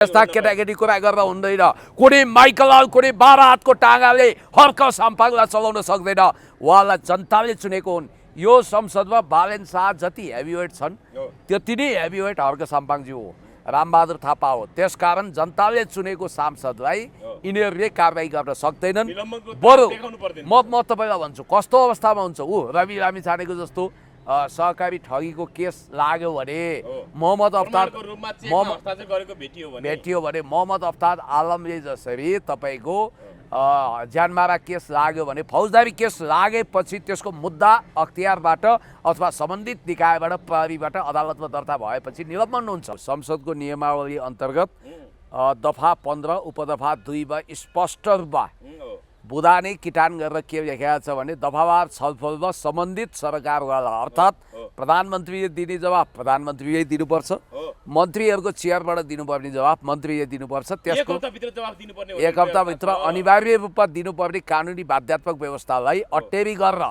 यस्ता केटाकेटी कुरा गर्दा हुँदैन। कुनै माइकल कुनै 12 हातको टाँगाले हर्क साम्पाङलाई चलाउन सक्दैन। उहाँलाई जनताले चुनेको हुन्। यो संसदमा बालेन शाह जति हेभीवेट छन् त्यति नै हेभीवेट हर्क साम्पाङज्यू हो, रामबहादुर थापा हो। त्यसकारण जनताले चुनेको सांसदलाई यिनीहरूले कारबाही गर्न सक्दैनन्। बरु म तपाईँलाई भन्छु कस्तो अवस्थामा हुन्छ ऊ रवि लामिछानेको जस्तो सहकारी ठगीको केस लाग्यो भने मोहम्मद अफ्ताब भेटियो भने मोहम्मद अफ्ताब आलमले जसरी तपाईँको ज्यानमारा केस लाग्यो भने फौजदारी केस लागेपछि त्यसको मुद्दा अख्तियारबाट अथवा सम्बन्धित निकायबाट प्रहरीबाट अदालतमा दर्ता भएपछि निलम्बन हुन्छ। संसदको नियमावली अन्तर्गत दफा 15 उपदफा 2 मा स्पष्ट रूपमा बुधा नै किटान गरेर के लेखेको छ भने दफावार छलफलमा सम्बन्धित सरकारवाला अर्थात् प्रधानमन्त्रीले दिने जवाफ प्रधानमन्त्रीले दिनुपर्छ, मन्त्रीहरूको चेयरबाट दिनुपर्ने जवाफ मन्त्रीले दिनुपर्छ। त्यसको एक हप्ताभित्र अनिवार्य रूपमा दिनुपर्ने कानुनी बाध्यात्मक व्यवस्थालाई अटेरी गरेर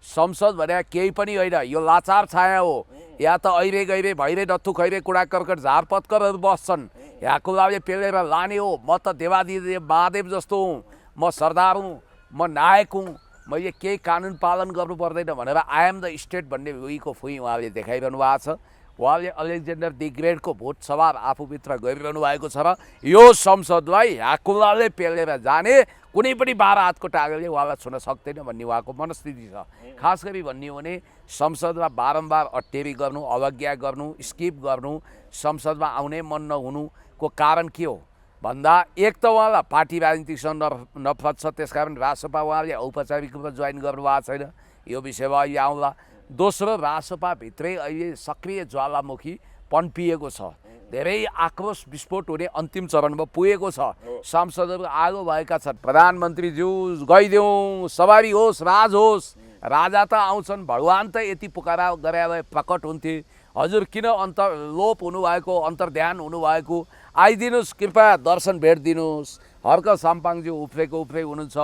संसद भने केही पनि होइन, यो लाचार छाया हो। या त अहिले गइरे भइरे नथु खैरे कुडा कर्कट झारपत्करहरू बस्छन्, यहाँको लागि पेलेर लाने हो। म त देवादिदेव महादेव जस्तो हुँ, म सरदार हुँ, म नायक हुँ, मैले केही कानुन पालन गर्नु पर्दैन भनेर आई एम द स्टेट भन्ने उहीको फुई उहाँले देखाइरहनु भएको छ। उहाँले अलेक्जेन्डर दि ग्रेटको भोट सवार आफूभित्र गरिरहनु भएको छ र यो संसदलाई ह्याकुलाले पेलेर जाने कुनै पनि 12 हातको टागले उहाँलाई छुन सक्दैन भन्ने उहाँको मनस्थिति छ। खास गरी भन्ने हो भने संसदमा बारम्बार अटेरी गर्नु, अवज्ञा गर्नु, स्किप गर्नु, संसदमा आउने मन नहुनुको कारण के हो भन्दा एक त उहाँलाई पार्टी राजनीतिसँग नफरत छ, त्यसकारण राजसभा उहाँले औपचारिक रूपमा जोइन गर्नुभएको छैन, यो विषयमा अहिले आउँला। दोस्रो, राजसभाभित्रै अहिले सक्रिय ज्वालामुखी पन्पिएको छ, धेरै आक्रोश विस्फोट हुने अन्तिम चरणमा पुगेको छ। सांसदहरू आगो भएका छन्। प्रधानमन्त्रीज्यू गइदेऊ, सवारी होस्, राज होस्। राजा त आउँछन्, भगवान् त यति पुकारा गरे भए प्रकट हुन्थे। हजुर किन लोप हुनुभएको, अन्तर्ध्यान हुनुभएको, आइदिनुहोस्, कृपया दर्शन भेट दिनुहोस्। हर्क साम्पाङज्यू उफ्रेको उफ्रे हुनुहुन्छ,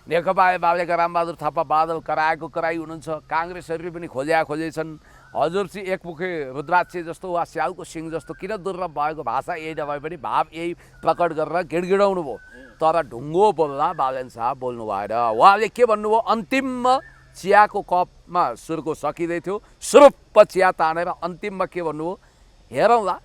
नेकपा एमालेका रामबहादुर थापा बादल कराएको कराई हुनुहुन्छ, काङ्ग्रेसहरूले पनि खोजेछन्। हजुर चाहिँ एकमुखे रुद्राक्ष जस्तो वा स्याउको सिंह जस्तो किन दुर्लभ भएको भाषा यही नभए पनि भाव यही प्रकट गरेर गिडगिडाउनु भयो। तर ढुङ्गो बोल्दा बालेन शाह बोल्नु भएन। उहाँले के भन्नुभयो, अन्तिममा चियाको कपमा सुर्को सकिँदै थियो, सुरुप्प चिया तानेर अन्तिममा के भन्नुभयो, हेरौँला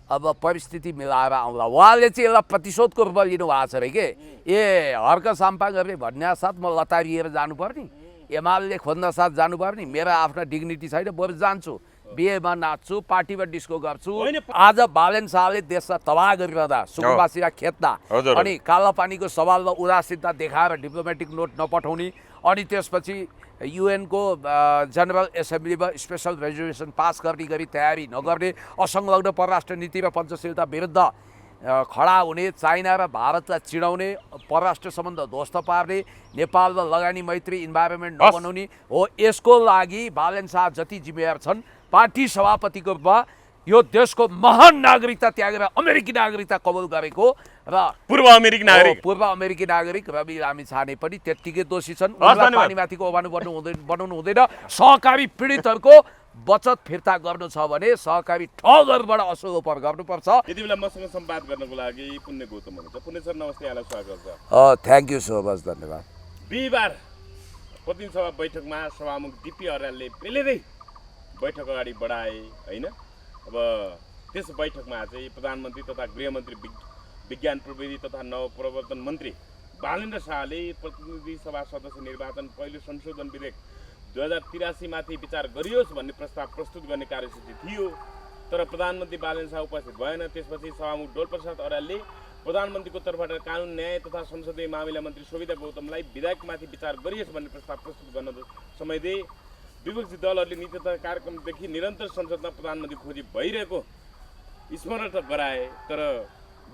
अब परिस्थिति मिलाएर आउँला। उहाँले चाहिँ यसलाई प्रतिशोधको रूपमा लिनुभएको छ अरे के। ए हर्क साम्पाङहरूले भन्ने साथ म लतारिएर जानुपर्ने, एमाले खोज्न साथ जानुपर्ने, मेरो आफ्ना डिग्निटी छैन, बरु जान्छु, बिहेमा नाच्छु, पार्टीमा डिस्को गर्छु। आज बालेन शाहले देशलाई तबाह गरिरहँदा, सुकुम्बासीलाई खेद्दा अनि कालापानीको सवालमा उदासीनता देखाएर डिप्लोमेटिक नोट नपठाउने अनि त्यसपछि युएनको जनरल एसेम्ब्लीमा स्पेसल रेजोल्युसन पास गर्ने गरी तयारी नगर्ने, असंलग्न परराष्ट्र नीति र पञ्चशीलता विरुद्ध खडा हुने, चाइना र भारतलाई चिडाउने, परराष्ट्र सम्बन्ध ध्वस्त पार्ने, नेपालमा लगानी मैत्री इन्भाइरोमेन्ट नबनाउने हो। यसको लागि बालेन शाह जति जिम्मेवार छन्, पार्टी सभापतिको रूपमा यो देशको महान नागरिकता त्यागेर अमेरिकी नागरिकता कबुल गरेको र पूर्व अमेरिकी नागरिक रवि लामिछाने पनि त्यत्तिकै दोषी छन्। उनीहरूलाई पानीमाथिको ओभानो बनाउनु हुँदैन। सहकारी पीडितहरूको बचत फिर्ता गर्नु छ भने सहकारी ठगहरूबाट असोलोपर गर्नुपर्छ। यति बेला मसँग संवाद गर्नको लागि पुण्य गौतम हुनुहुन्छ। पुण्य सर नमस्ते, यहाँलाई स्वागत छ। थ्याङ्क यू सो मच, धन्यवाद। बिहिबार प्रतिनिधि सभा बैठकमा सभामुख डिपी अर्यालले पेलेरै बैठक अगाडि बढाए होइन। अब त्यस बैठकमा चाहिँ प्रधानमन्त्री तथा गृहमन्त्री, विज्ञान प्रविधि तथा नवप्रवर्तन मन्त्री बालेन्द्र शाहले प्रतिनिधि सभा सदस्य निर्वाचन पहिलो संशोधन विधेयक 2083 माथि विचार गरियोस् भन्ने प्रस्ताव प्रस्तुत गर्ने कार्यसूची थियो, तर प्रधानमन्त्री बालेन्द्र शाह उपस्थित भएन। त्यसपछि सभामुख डोलप्रसाद अर्यालले प्रधानमन्त्रीको तर्फबाट कानुन न्याय तथा संसदीय मामिला मन्त्री शोभिता गौतमलाई विधेयकमाथि विचार गरियोस् भन्ने प्रस्ताव प्रस्तुत गर्न समय दिए। विपक्षी दलहरूले नीति तथा कार्यक्रमदेखि निरन्तर संसदमा प्रधानमन्त्री खोजी भइरहेको स्मरण त गराए, तर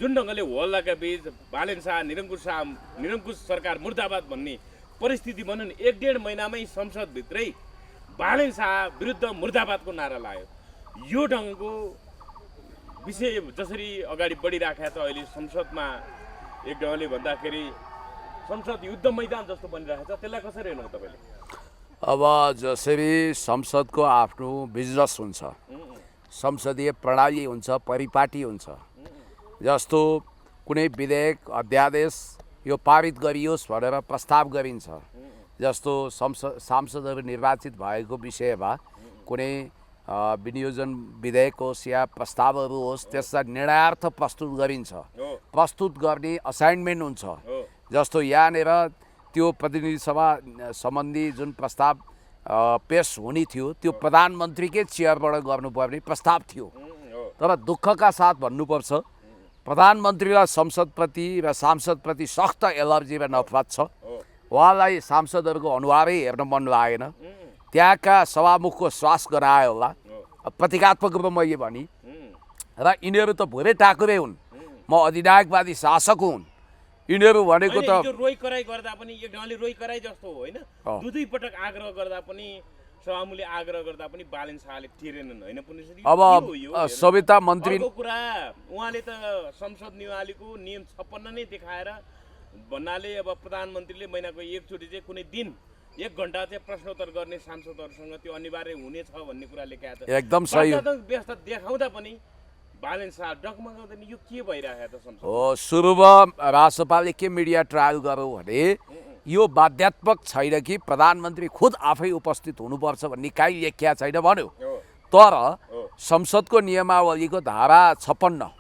जुन ढङ्गले होल्लाका बीच बालेन शाह निरङ्कुश सरकार मुर्दाबाद भन्ने परिस्थिति भनौँ न, 1.5 महिनामै संसदभित्रै बालेन शाह विरुद्ध मुर्दाबादको नारा लाग्यो। यो ढङ्गको विषय जसरी अगाडि बढिराखेको छ अहिले संसदमा, एक ढङ्गले भन्दाखेरि संसद युद्ध मैदान जस्तो बनिरहेको छ, त्यसलाई कसरी हेर्नु तपाईँले? अब जसरी संसदको आफ्नो बिजनेस हुन्छ, संसदीय प्रणाली हुन्छ, परिपाटी हुन्छ, जस्तो कुनै विधेयक अध्यादेश यो पारित गरियोस् भनेर प्रस्ताव गरिन्छ, जस्तो सांसदहरू निर्वाचित भएको विषयमा कुनै विनियोजन विधेयक होस् या प्रस्तावहरू होस्, त्यसलाई निर्णयार्थ प्रस्तुत गरिन्छ। प्रस्तुत गर्ने असाइनमेन्ट हुन्छ। जस्तो यहाँनिर त्यो प्रतिनिधि सभा सम्बन्धी जुन प्रस्ताव पेश हुने थियो त्यो प्रधानमन्त्रीकै चेयरबाट गर्नुपर्ने प्रस्ताव थियो। तर दुःखका साथ भन्नुपर्छ, प्रधानमन्त्रीलाई संसदप्रति र सांसदप्रति सख्त एलर्जी र नफरत छ। उहाँलाई सांसदहरूको अनुहारै हेर्न मन लागेन। त्यहाँका सभामुखको श्वास गरायो होला, प्रतीकात्मक रूपमा मैले भने। र यिनीहरू त भुरे टाकुरे हुन्, म अधिनायकवादी शासक हुन्। यिनीहरू भनेको त रोइ कराई गर्दा पनि एक ढङ्गले रोइ कराई जस्तो हो होइन। दुई पटक आग्रह गर्दा पनि सभामुखले आग्रह गर्दा पनि बालेन शाहले टेरेनन् होइन पुण्यश्री। अब सविता मन्त्री कुरा उहाँले त संसद निवालीको नियम 56 नै देखाएर भन्नाले अब प्रधानमन्त्रीले महिनाको एकचोटि चाहिँ कुनै दिन 1 घण्टा चाहिँ प्रश्नोत्तर गर्ने सांसदहरूसँग त्यो अनिवार्य हुनेछ भन्ने कुरा लेखेको छ। एकदम सही व्यस्त देखाउँदा पनि बालेन शाह डगमगाउँदैन। यो के भइरहेको छ संसद? हो, सुरुमा राजसभाले के मिडिया ट्रायल गर्यो भने यो बाध्यात्मक छैन कि प्रधानमन्त्री खुद आफै उपस्थित हुनुपर्छ भन्ने काहीँ लेख्या छैन भन्यो। तर संसदको नियमावलीको धारा 56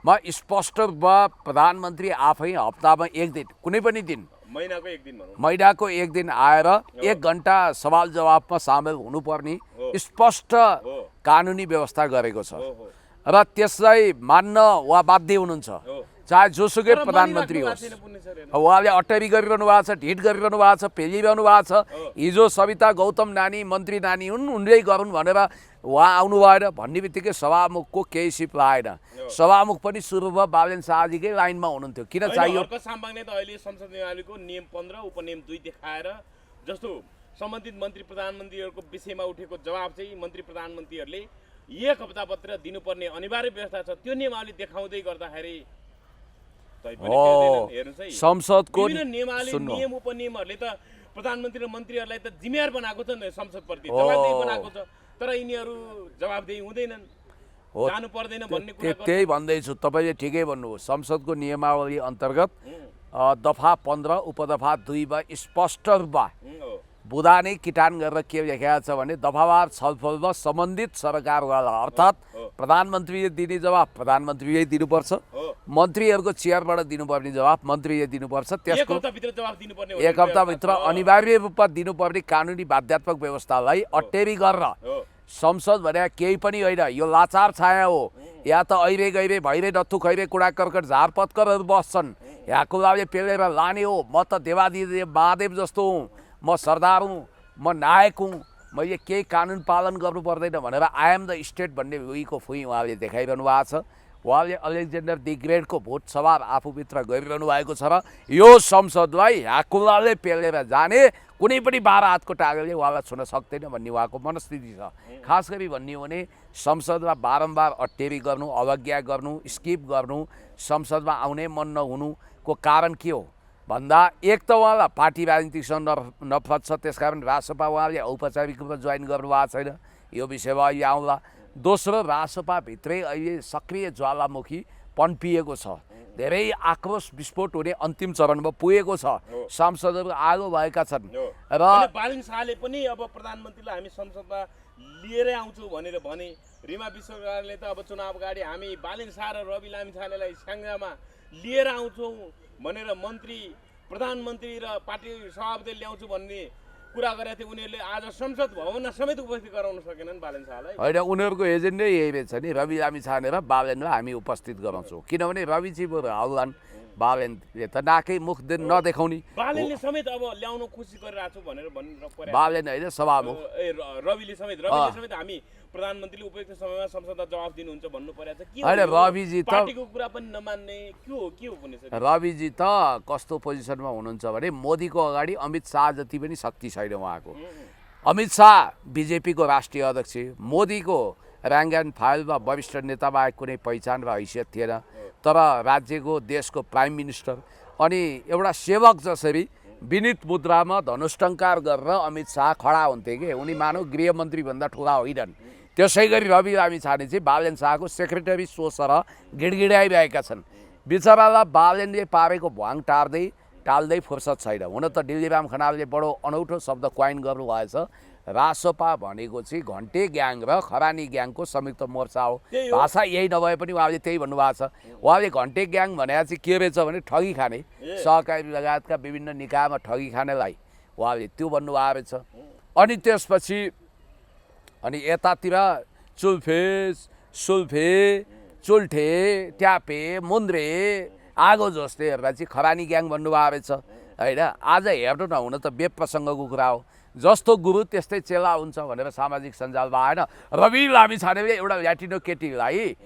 मा स्पष्ट रूपमा प्रधानमन्त्री आफै हप्तामा 1 दिन, कुनै पनि दिन, महिनाको एक दिन आएर 1 घण्टा सवाल जवाफमा सामेल हुनुपर्ने स्पष्ट कानुनी व्यवस्था गरेको छ। र त्यसलाई मान्न वा बाध्य हुनुहुन्छ, चाहे जोसुकै प्रधानमन्त्री होस्। उहाँले अट्टरी गरिरहनु भएको छ, ढिट गरिरहनु भएको छ, पेलिरहनु भएको छ। हिजो सविता गौतम नानी मन्त्री नानी हुन्, उनले गरून् भनेर उहाँ आउनु भएन भन्ने बित्तिकै सभामुखको केही सिप लागेन। सभामुख पनि सुरुमा बालेन शाहजीकै लाइनमा हुनुहुन्थ्यो। किन चाहियो? साम्बाङले त अहिले संसद निवालीको नियम 15 उपनियम 2 देखाएर जस्तो सम्बन्धित मन्त्री प्रधानमन्त्रीहरूको विषयमा उठेको जवाब चाहिँ मन्त्री प्रधानमन्त्रीहरूले 1 हप्ताभित्र दिनुपर्ने अनिवार्य व्यवस्था छ। त्यो नियमावली देखाउँदै गर्दाखेरि संसदको नियम उपनियमहरूले त प्रधानमन्त्री र मन्त्रीहरूलाई त जिम्मेवार बनाएको छ नि, संसदप्रति जवाबदेही बनाएको छ। तर यिनीहरू जवाबदेही हुँदैनन्, जानु पर्दैन भन्ने कुरा। त्यही भन्दैछु, तपाईँले ठिकै भन्नुभयो। संसदको नियमावली अन्तर्गत दफा 15 उपदफा 2 मा स्पष्ट रूपमा बुधा नै किटान गरेर के लेखेको छ भने दफावार छलफलमा सम्बन्धित सरकारवाला अर्थात् प्रधानमन्त्रीले दिने जवाब प्रधानमन्त्रीले दिनुपर्छ, मन्त्रीहरूको चेयरबाट दिनुपर्ने जवाब मन्त्रीले दिनुपर्छ। त्यसको 1 हप्ताभित्र अनिवार्य रूपमा दिनुपर्ने कानुनी बाध्यात्मक व्यवस्थालाई अट्टेरी गरेर संसद भने केही पनि होइन, यो लाचार छाया हो। या त अहिले गइरे भइरे नथु खैरे कुडा कर्कट झारपत्करहरू बस्छन्, यहाँको लागि पेलेर लाने हो। म त देवादिदेव महादेव जस्तो हुँ, म सरदार हुँ, म नायक हुँ, मैले केही कानुन पालन गर्नु पर्दैन भनेर आई एम द स्टेट भन्ने उहीको फुई उहाँले देखाइरहनु भएको छ। उहाँले अलेक्जेन्डर द ग्रेटको भोट सवार आफूभित्र गरिरहनु भएको छ र यो संसदलाई ह्याकुलाले पेलेर जाने कुनै पनि 12 हातको टागले उहाँलाई छुन सक्दैन भन्ने उहाँको मनस्थिति छ। खास गरी भन्ने हो भने संसदमा बारम्बार अट्टेरी गर्नु, अवज्ञा गर्नु, स्किप गर्नु, संसदमा आउनै मन नहुनुको कारण के हो भन्दा एक त उहाँलाई पार्टी राजनीतिसँग नफरत छ, त्यसकारण राजसभा उहाँले औपचारिक रूपमा जोइन गर्नुभएको छैन, यो विषयमा अहिले आउँला। दोस्रो, राजसभाभित्रै अहिले सक्रिय ज्वालामुखी पन्पिएको छ, धेरै आक्रोश विस्फोट हुने अन्तिम चरणमा पुगेको छ, सांसदहरू आगो भएका छन्। र बालेन शाहले पनि अब प्रधानमन्त्रीलाई हामी संसदमा लिएरै आउँछौँ भनेर भने। रिमा विश्वकर्माले त अब चुनाव अगाडि हामी बालेन शाह र रवि लामिछानेलाई स्याङ्जामा लिएर आउँछौँ भनेर मन्त्री प्रधानमन्त्री र पार्टी सभापति ल्याउँछु भन्ने कुरा गरेका थिए। उनीहरूले आज संसद भवनमा समेत उपस्थित गराउन सकेनन् बालेन शाहलाई। होइन, उनीहरूको एजेन्डै यही रहेछ नि, रवि लामिछाने र बालेनलाई हामी उपस्थित गराउँछौँ। किनभने रविजी बरु आउलान्, बालेनले त नाकै मुख नदेखाउने। बालेनले समेत अब ल्याउन कोसिस गरिरहेको छु भनेर भन्नु। बालेन होइन, सभामुख रविले समेत हामी प्रधानमन्त्रीले उपयुक्त समयमा संसदमा जवाफ दिनुहुन्छ भन्नु परेको छ। होइन, रविजी त पार्टीको कुरा पनि नमान्ने के हो भने रविजी त कस्तो पोजिसनमा हुनुहुन्छ भने मोदीको अगाडि अमित शाह जति पनि शक्ति छैन उहाँको। अमित शाह बिजेपीको राष्ट्रिय अध्यक्ष, मोदीको ऱ्याङ्क एन्ड फाइलमा वरिष्ठ नेता बाहेक कुनै पहिचान र हैसियत थिएन। तर राज्यको देशको प्राइम मिनिस्टर अनि एउटा सेवक जसरी विनित मुद्रामा धनुष्टङ्कार गरेर अमित शाह खडा हुन्थे कि उनी मानव गृहमन्त्रीभन्दा ठुला होइनन्। त्यसै गरी रवि लामिछाने चाहिँ बालेन शाहको सेक्रेटरी सो सरह गिडगिडाइरहेका छन्। बिचरालाई बालेनले पारेको भ्वाङ टाल्दै फुर्सद छैन। हुन त डिल्लीराम खनालले बडो अनौठो शब्द क्वाइन गर्नुभएछ, रासोपा भनेको चाहिँ घन्टे ग्याङ र खरानी ग्याङको संयुक्त मोर्चा हो। भाषा यही नभए पनि उहाँले त्यही भन्नुभएको छ। उहाँले घन्टे ग्याङ भनेको चाहिँ के रहेछ भने ठगी खाने, सहकारी लगायतका विभिन्न निकायमा ठगी खानेलाई उहाँले त्यो भन्नुभएको रहेछ। अनि त्यसपछि अनि यतातिर सुल्फे चुल्ठे ट्यापे मुन्द्रे आगो जोस्नेहरूलाई चाहिँ खरानी ग्याङ भन्नुभएको रहेछ होइन। आज हेर्नु न, हुन त बेप प्रसङ्गको कुरा हो, जस्तो गुरु त्यस्तै चेला हुन्छ भनेर सामाजिक सञ्जालमा आएन। रवि लामिछानेले एउटा ल्याटिनो केटीलाई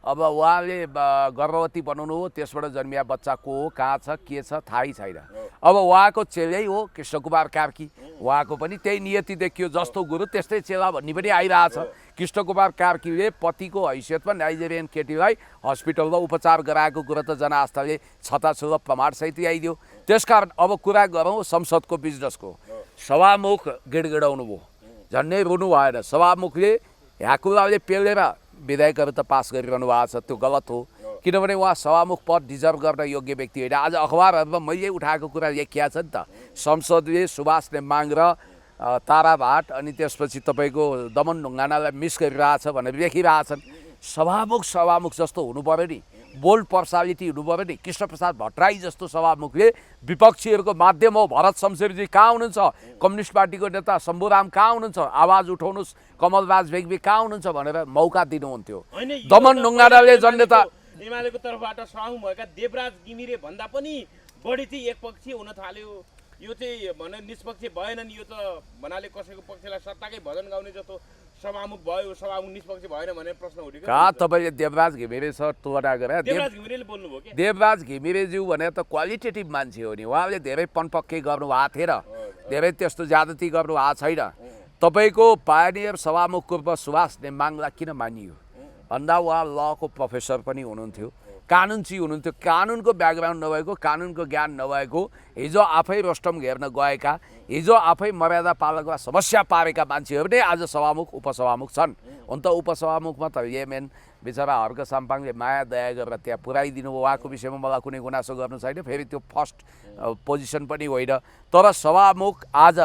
अब उहाँले गर्भवती बनाउनु हो, त्यसबाट जन्मिया बच्चा को हो, कहाँ छ, के छ थाहै छैन। अब उहाँको चेलै हो कृष्णकुमार कार्की, उहाँको पनि त्यही नियति देखियो, जस्तो गुरु त्यस्तै चेला भन्ने पनि आइरहेछ। कृष्णकुमार कार्कीले पतिको हैसियतमा नाइजेरियन केटीलाई हस्पिटलमा उपचार गराएको कुरो त जनआस्थाले छताछुता प्रमाणसहित ल्याइदियो। त्यसकारण अब कुरा गरौँ संसदको बिजनेसको। सभामुख गिडगिडाउनु भयो, झन्डै रुनु भएन। सभामुखले ह्याकुलाले पेलेर विधेयकहरू त पास गरिरहनु भएको छ, त्यो गलत हो, किनभने उहाँ सभामुख पद डिजर्भ गर्न योग्य व्यक्ति होइन। आज अखबारहरूमा मैले उठाएको कुरा लेखिया छ नि त, संसदले सुभाष नेम्बाङ र तारा भाट अनि त्यसपछि तपाईँको दमन ढुङ्गानालाई मिस गरिरहेछ भनेर लेखिरहेछन्। सभामुख जस्तो हुनु पऱ्यो नि, बोल्ड पर्सनालिटी हुनु पऱ्यो नि। कृष्णप्रसाद भट्टराई जस्तो सभामुखले विपक्षीहरूको माध्यम हो, भरत शमशेरजी कहाँ हुनुहुन्छ, कम्युनिस्ट पार्टीको नेता शम्भुराम कहाँ हुनुहुन्छ, आवाज उठाउनुहोस्, कमलराज बेग्बी कहाँ हुनुहुन्छ भनेर मौका दिनुहुन्थ्यो। दमन ढुङ्गानाले जननेता एमालेको तर्फबाट सभामुख भएका देवराज घिमिरे भन्दा पनि बढी चाहिँ एकपक्षीय हुन थाल्यो। यो चाहिँ भने निष्पक्ष भएन नि, यो त भन्नाले कसैको पक्षलाई सत्ताकै भजन गाउने जस्तो सभामुख भयो, सभामुख निष्पक्ष भएन भनेर प्रश्न उठेको। कहाँ तपाईँले देवराज घिमिरे सर तुलना गरे? देवराज घिमिरेले बोल्नुभयो के? देवराज घिमिरेज्यू भने त क्वालिटेटिभ मान्छे हो नि, उहाँले धेरै पनपक्कै गर्नुभएको थिएन, धेरै त्यस्तो ज्यादती गर्नुभएको छैन। तपाईँको पायनियर सभामुखको रूपमा सुभाष नेम्बाङलाई किन मानियो भन्दा उहाँ लको प्रोफेसर पनि हुनुहुन्थ्यो, कानुनची हुनुहुन्थ्यो। कानुनको ब्याकग्राउन्ड नभएको, कानुनको ज्ञान नभएको, हिजो आफै रोस्टम घेर्न गएका, हिजो आफै मर्यादा पालकमा समस्या पारेका मान्छेहरू नै आज सभामुख उपसभामुख छन्। हुन त उपसभामुखमा त येमेन बिचरा हर्क साम्पाङले माया दया गरेर त्यहाँ पुऱ्याइदिनु भयो, उहाँको विषयमा मलाई कुनै गुनासो गर्नु छैन, फेरि त्यो फर्स्ट पोजिसन पनि होइन। तर सभामुख आज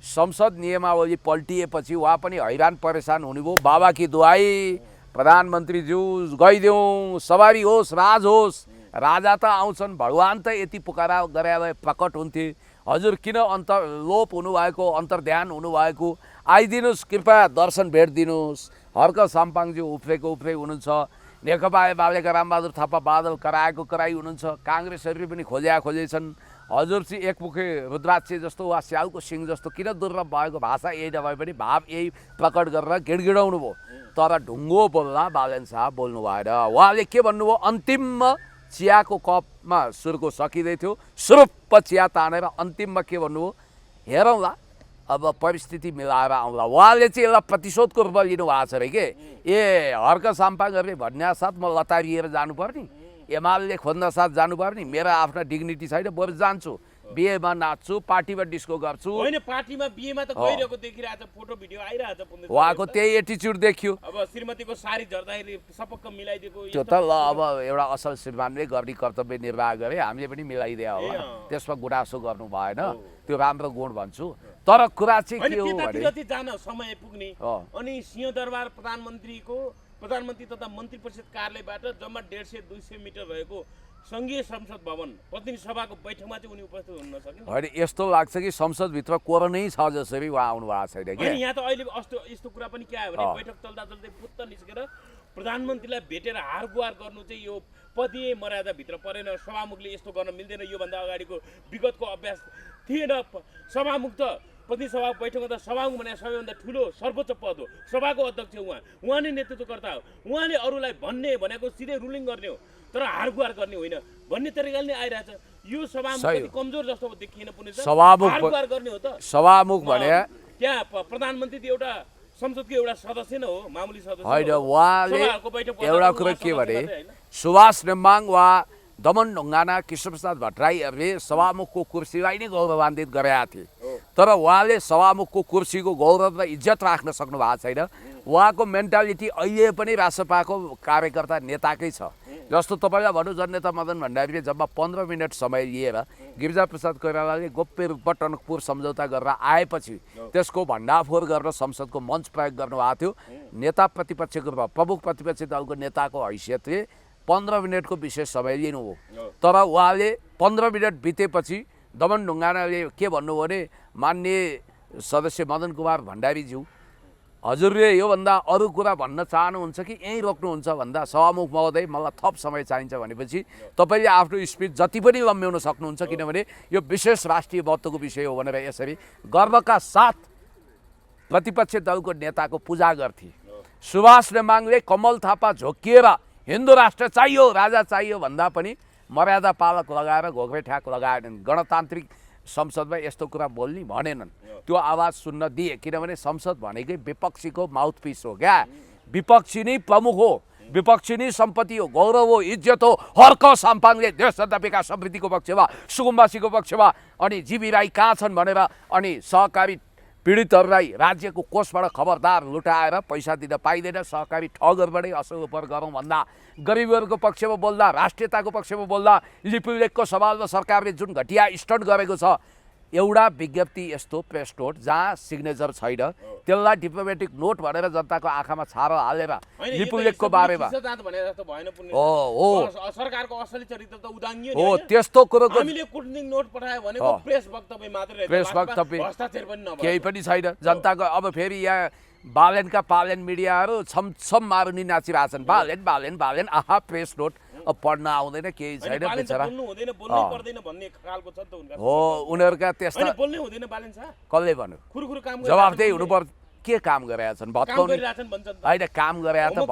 संसद नियमावली पल्टिएपछि उहाँ पनि हैरान परेशान हुनुभयो। बाबा की दुआई प्रधानमन्त्रीज्यू गइदेऊ, सवारी होस्, राज होस्, राजा त आउँछन्, भगवान् त यति पुकारा गरे प्रकट हुन्थे, हजुर किन लोप हुनुभएको, अन्तर्ध्यान हुनुभएको, आइदिनुहोस्, कृपया दर्शन भेट दिनुहोस्। हर्क साम्पाङज्यू उफ्रे हुनुहुन्छ, नेकपा एमालेका रामबहादुर थापा बादल कराई हुनुहुन्छ, काङ्ग्रेसहरूले पनि खोजेछन्। हजुर चाहिँ एकमुखे रुद्राक्ष जस्तो वा स्यालको सिंह जस्तो किन दुर्लभ भएको, भाषा यही नभए पनि भाव यही प्रकट गरेर गिडगिडाउनु भयो। तर ढुङ्गो बोल्दा बालेन शाह बोल्नु भएन। उहाँले के भन्नुभयो, अन्तिममा चियाको कपमा सुर्को सकिँदै थियो, सुरुप्प चिया तानेर अन्तिममा के भन्नुभयो, हेरौँला अब परिस्थिति मिलाएर आउँला। उहाँले चाहिँ यसलाई प्रतिशोधको रूपमा लिनुभएको छ अरे के, हर्क साम्पाङहरूले भन्ने साथ म लतारिएर जानुपर्ने, एमाले खोज्न साथ जानुपर्ने, मेरो आफ्ना डिग्निटी छैन, बरु जान्छु बिहेमा नाच्छु, पार्टीमा डिस्को गर्छु। होइन, पार्टीमा बिहेमा त गइरहेको देखिरहेछ, फोटो भिडियो आइरहेछ। उहाँको त्यही एटिच्युड देखियो। अब श्रीमतीको सारी झर्दाखेरि सपक्क मिलाइदिएको, त्यो त ल अब एउटा असल श्रीमानले गर्ने कर्तव्य निर्वाह गरे, हामीले पनि मिलाइदिया होला, त्यसमा गुनासो गर्नु भएन, त्यो राम्रो गुण भन्छु। तर कुरा चाहिँ के हो भने जान समय पुग्ने अनि सिंहदरबार प्रधानमन्त्री तथा मन्त्री परिषद कार्यालयबाट जम्मा 150-200 मिटर रहेको सङ्घीय संसद भवन प्रतिनिधि सभाको बैठकमा चाहिँ उनी उपस्थित हुन सकिन्। होइन, यस्तो लाग्छ कि संसदभित्र कोरोनै छ जसरी उहाँ आउनु भएको छैन कि। यहाँ त अहिले यस्तो कुरा पनि के आयो भने बैठक चल्दा फुत्त निस्केर प्रधानमन्त्रीलाई भेटेर हार गुहार गर्नु चाहिँ यो पदीय मर्यादाभित्र परेन, सभामुखले यस्तो गर्न मिल्दैन, योभन्दा अगाडिको विगतको अभ्यास थिएन। सभामुख त प्रतिनिधि सभा बैठकमा त सभामुख भने सबैभन्दा ठुलो सर्वोच्च पद हो, सभाको अध्यक्ष उहाँ नै नेतृत्वकर्ता हो, उहाँले अरूलाई भन्ने भनेको सिधै रुलिङ गर्ने हो, तर हार गुहार गर्ने होइन भन्ने तरिकाले नै आइरहेछ। यो सभामुख कमजोर जस्तो देखिएन पुनः, हार गुहार गर्ने हो त। सभामुख भने त्यहाँ प्रधानमन्त्री त एउटा संसदको एउटा सदस्य नै हो, मामुली सदस्य होइन। उहाँले एउटा कुरो के भने, सुभाष नेम्बाङ वा दमन ढुङ्गाना कृष्णप्रसाद भट्टराईहरूले सभामुखको कुर्सीलाई नै गौरवान्वित गरेका थिए, तर उहाँले सभामुखको कुर्सीको गौरव र इज्जत राख्न सक्नु भएको छैन। उहाँको मेन्टालिटी अहिले पनि रासपाको कार्यकर्ता नेताकै छ। जस्तो तपाईँलाई भनौँ, जननेता मदन भण्डारीले जब 15 मिनट समय लिएर गिरिजाप्रसाद कोइरालाले गोप्य रूपमा टनकपुर सम्झौता गरेर आएपछि त्यसको भण्डाफोर गर्न संसदको मञ्च प्रयोग गर्नुभएको थियो। नेता प्रतिपक्षको रूपमा प्रमुख प्रतिपक्षी दलको नेताको हैसियतले 15 मिनटको विशेष समय लिनुभयो। तर उहाँले 15 मिनट बितेपछि दमन ढुङ्गानाले के भन्नुभयो भने, माननीय सदस्य मदन कुमार भण्डारीज्यू, हजुरले योभन्दा अरू कुरा भन्न चाहनुहुन्छ कि यहीँ रोक्नुहुन्छ भन्दा सभामुख महोदय मलाई थप समय चाहिन्छ भनेपछि तपाईँले आफ्नो स्पिच जति पनि लम्ब्याउन सक्नुहुन्छ, किनभने यो विशेष राष्ट्रिय महत्त्वको विषय हो भनेर यसरी गर्वका साथ प्रतिपक्ष दलको नेताको पूजा गर्थे। सुभाष नेमाङले कमल थापा झोकिएर हिन्दू राष्ट्र चाहियो, राजा चाहियो भन्दा पनि मर्यादा पालक लगाएर घोक्रे ठ्याक लगाएनन्। गणतान्त्रिक संसदमा यस्तो कुरा बोल्ने भनेनन्, त्यो आवाज सुन्न दिए, किनभने संसद भनेकै विपक्षीको माउथपिस हो क्या। विपक्षी नै प्रमुख हो, विपक्षी नै सम्पत्ति हो, गौरव हो, इज्जत हो। हर्क साम्पाङले देश जनता विकास समृद्धिको पक्षमा, सुकुम्बासीको पक्षमा, अनि जीवी राई कहाँ छन् भनेर अनि सहकारी पीडितहरूलाई राज्यको कोषबाट खबरदार लुटाएर पैसा दिन पाइँदैन, सहकारी ठगहरूबाटै असर उपर गरौँ भन्दा, गरिबहरूको पक्षमा बोल्दा, राष्ट्रियताको पक्षमा बोल्दा, लिपुलेखको सवालमा सरकारले जुन घटिया स्टन्ट गरेको छ, एउटा विज्ञप्ति यस्तो प्रेस नोट जहाँ सिग्नेचर छैन, त्यसलाई डिप्लोमेटिक नोट भनेर जनताको आँखामा छारो हालेर लिपुलेखको बारेमा हो सरकारको असली चरित्र त उदाङ्गियो हो त्यस्तो कुरोको हामीले कुटनीतिक नोट पठायो भनेको प्रेस वक्तव्य मात्रै, प्रेस वक्तव्य हस्ताक्षर पनि नभयो, केही पनि छैन। जनताको अब फेरि यहाँ बालेनका पालेन मिडियाहरू छमछम मारुनी नाचिरहेछन्, बालेन बालेन बालेन, आहा प्रेस नोट अब पढ्न आउँदैन, केही छैन बेचारा। हो उनीहरूका त्यस्ता कसले भन्यो, जवाफदेही हुनुपर्छ। के काम गरेका छन् भत्काउने होइन, काम गरेका त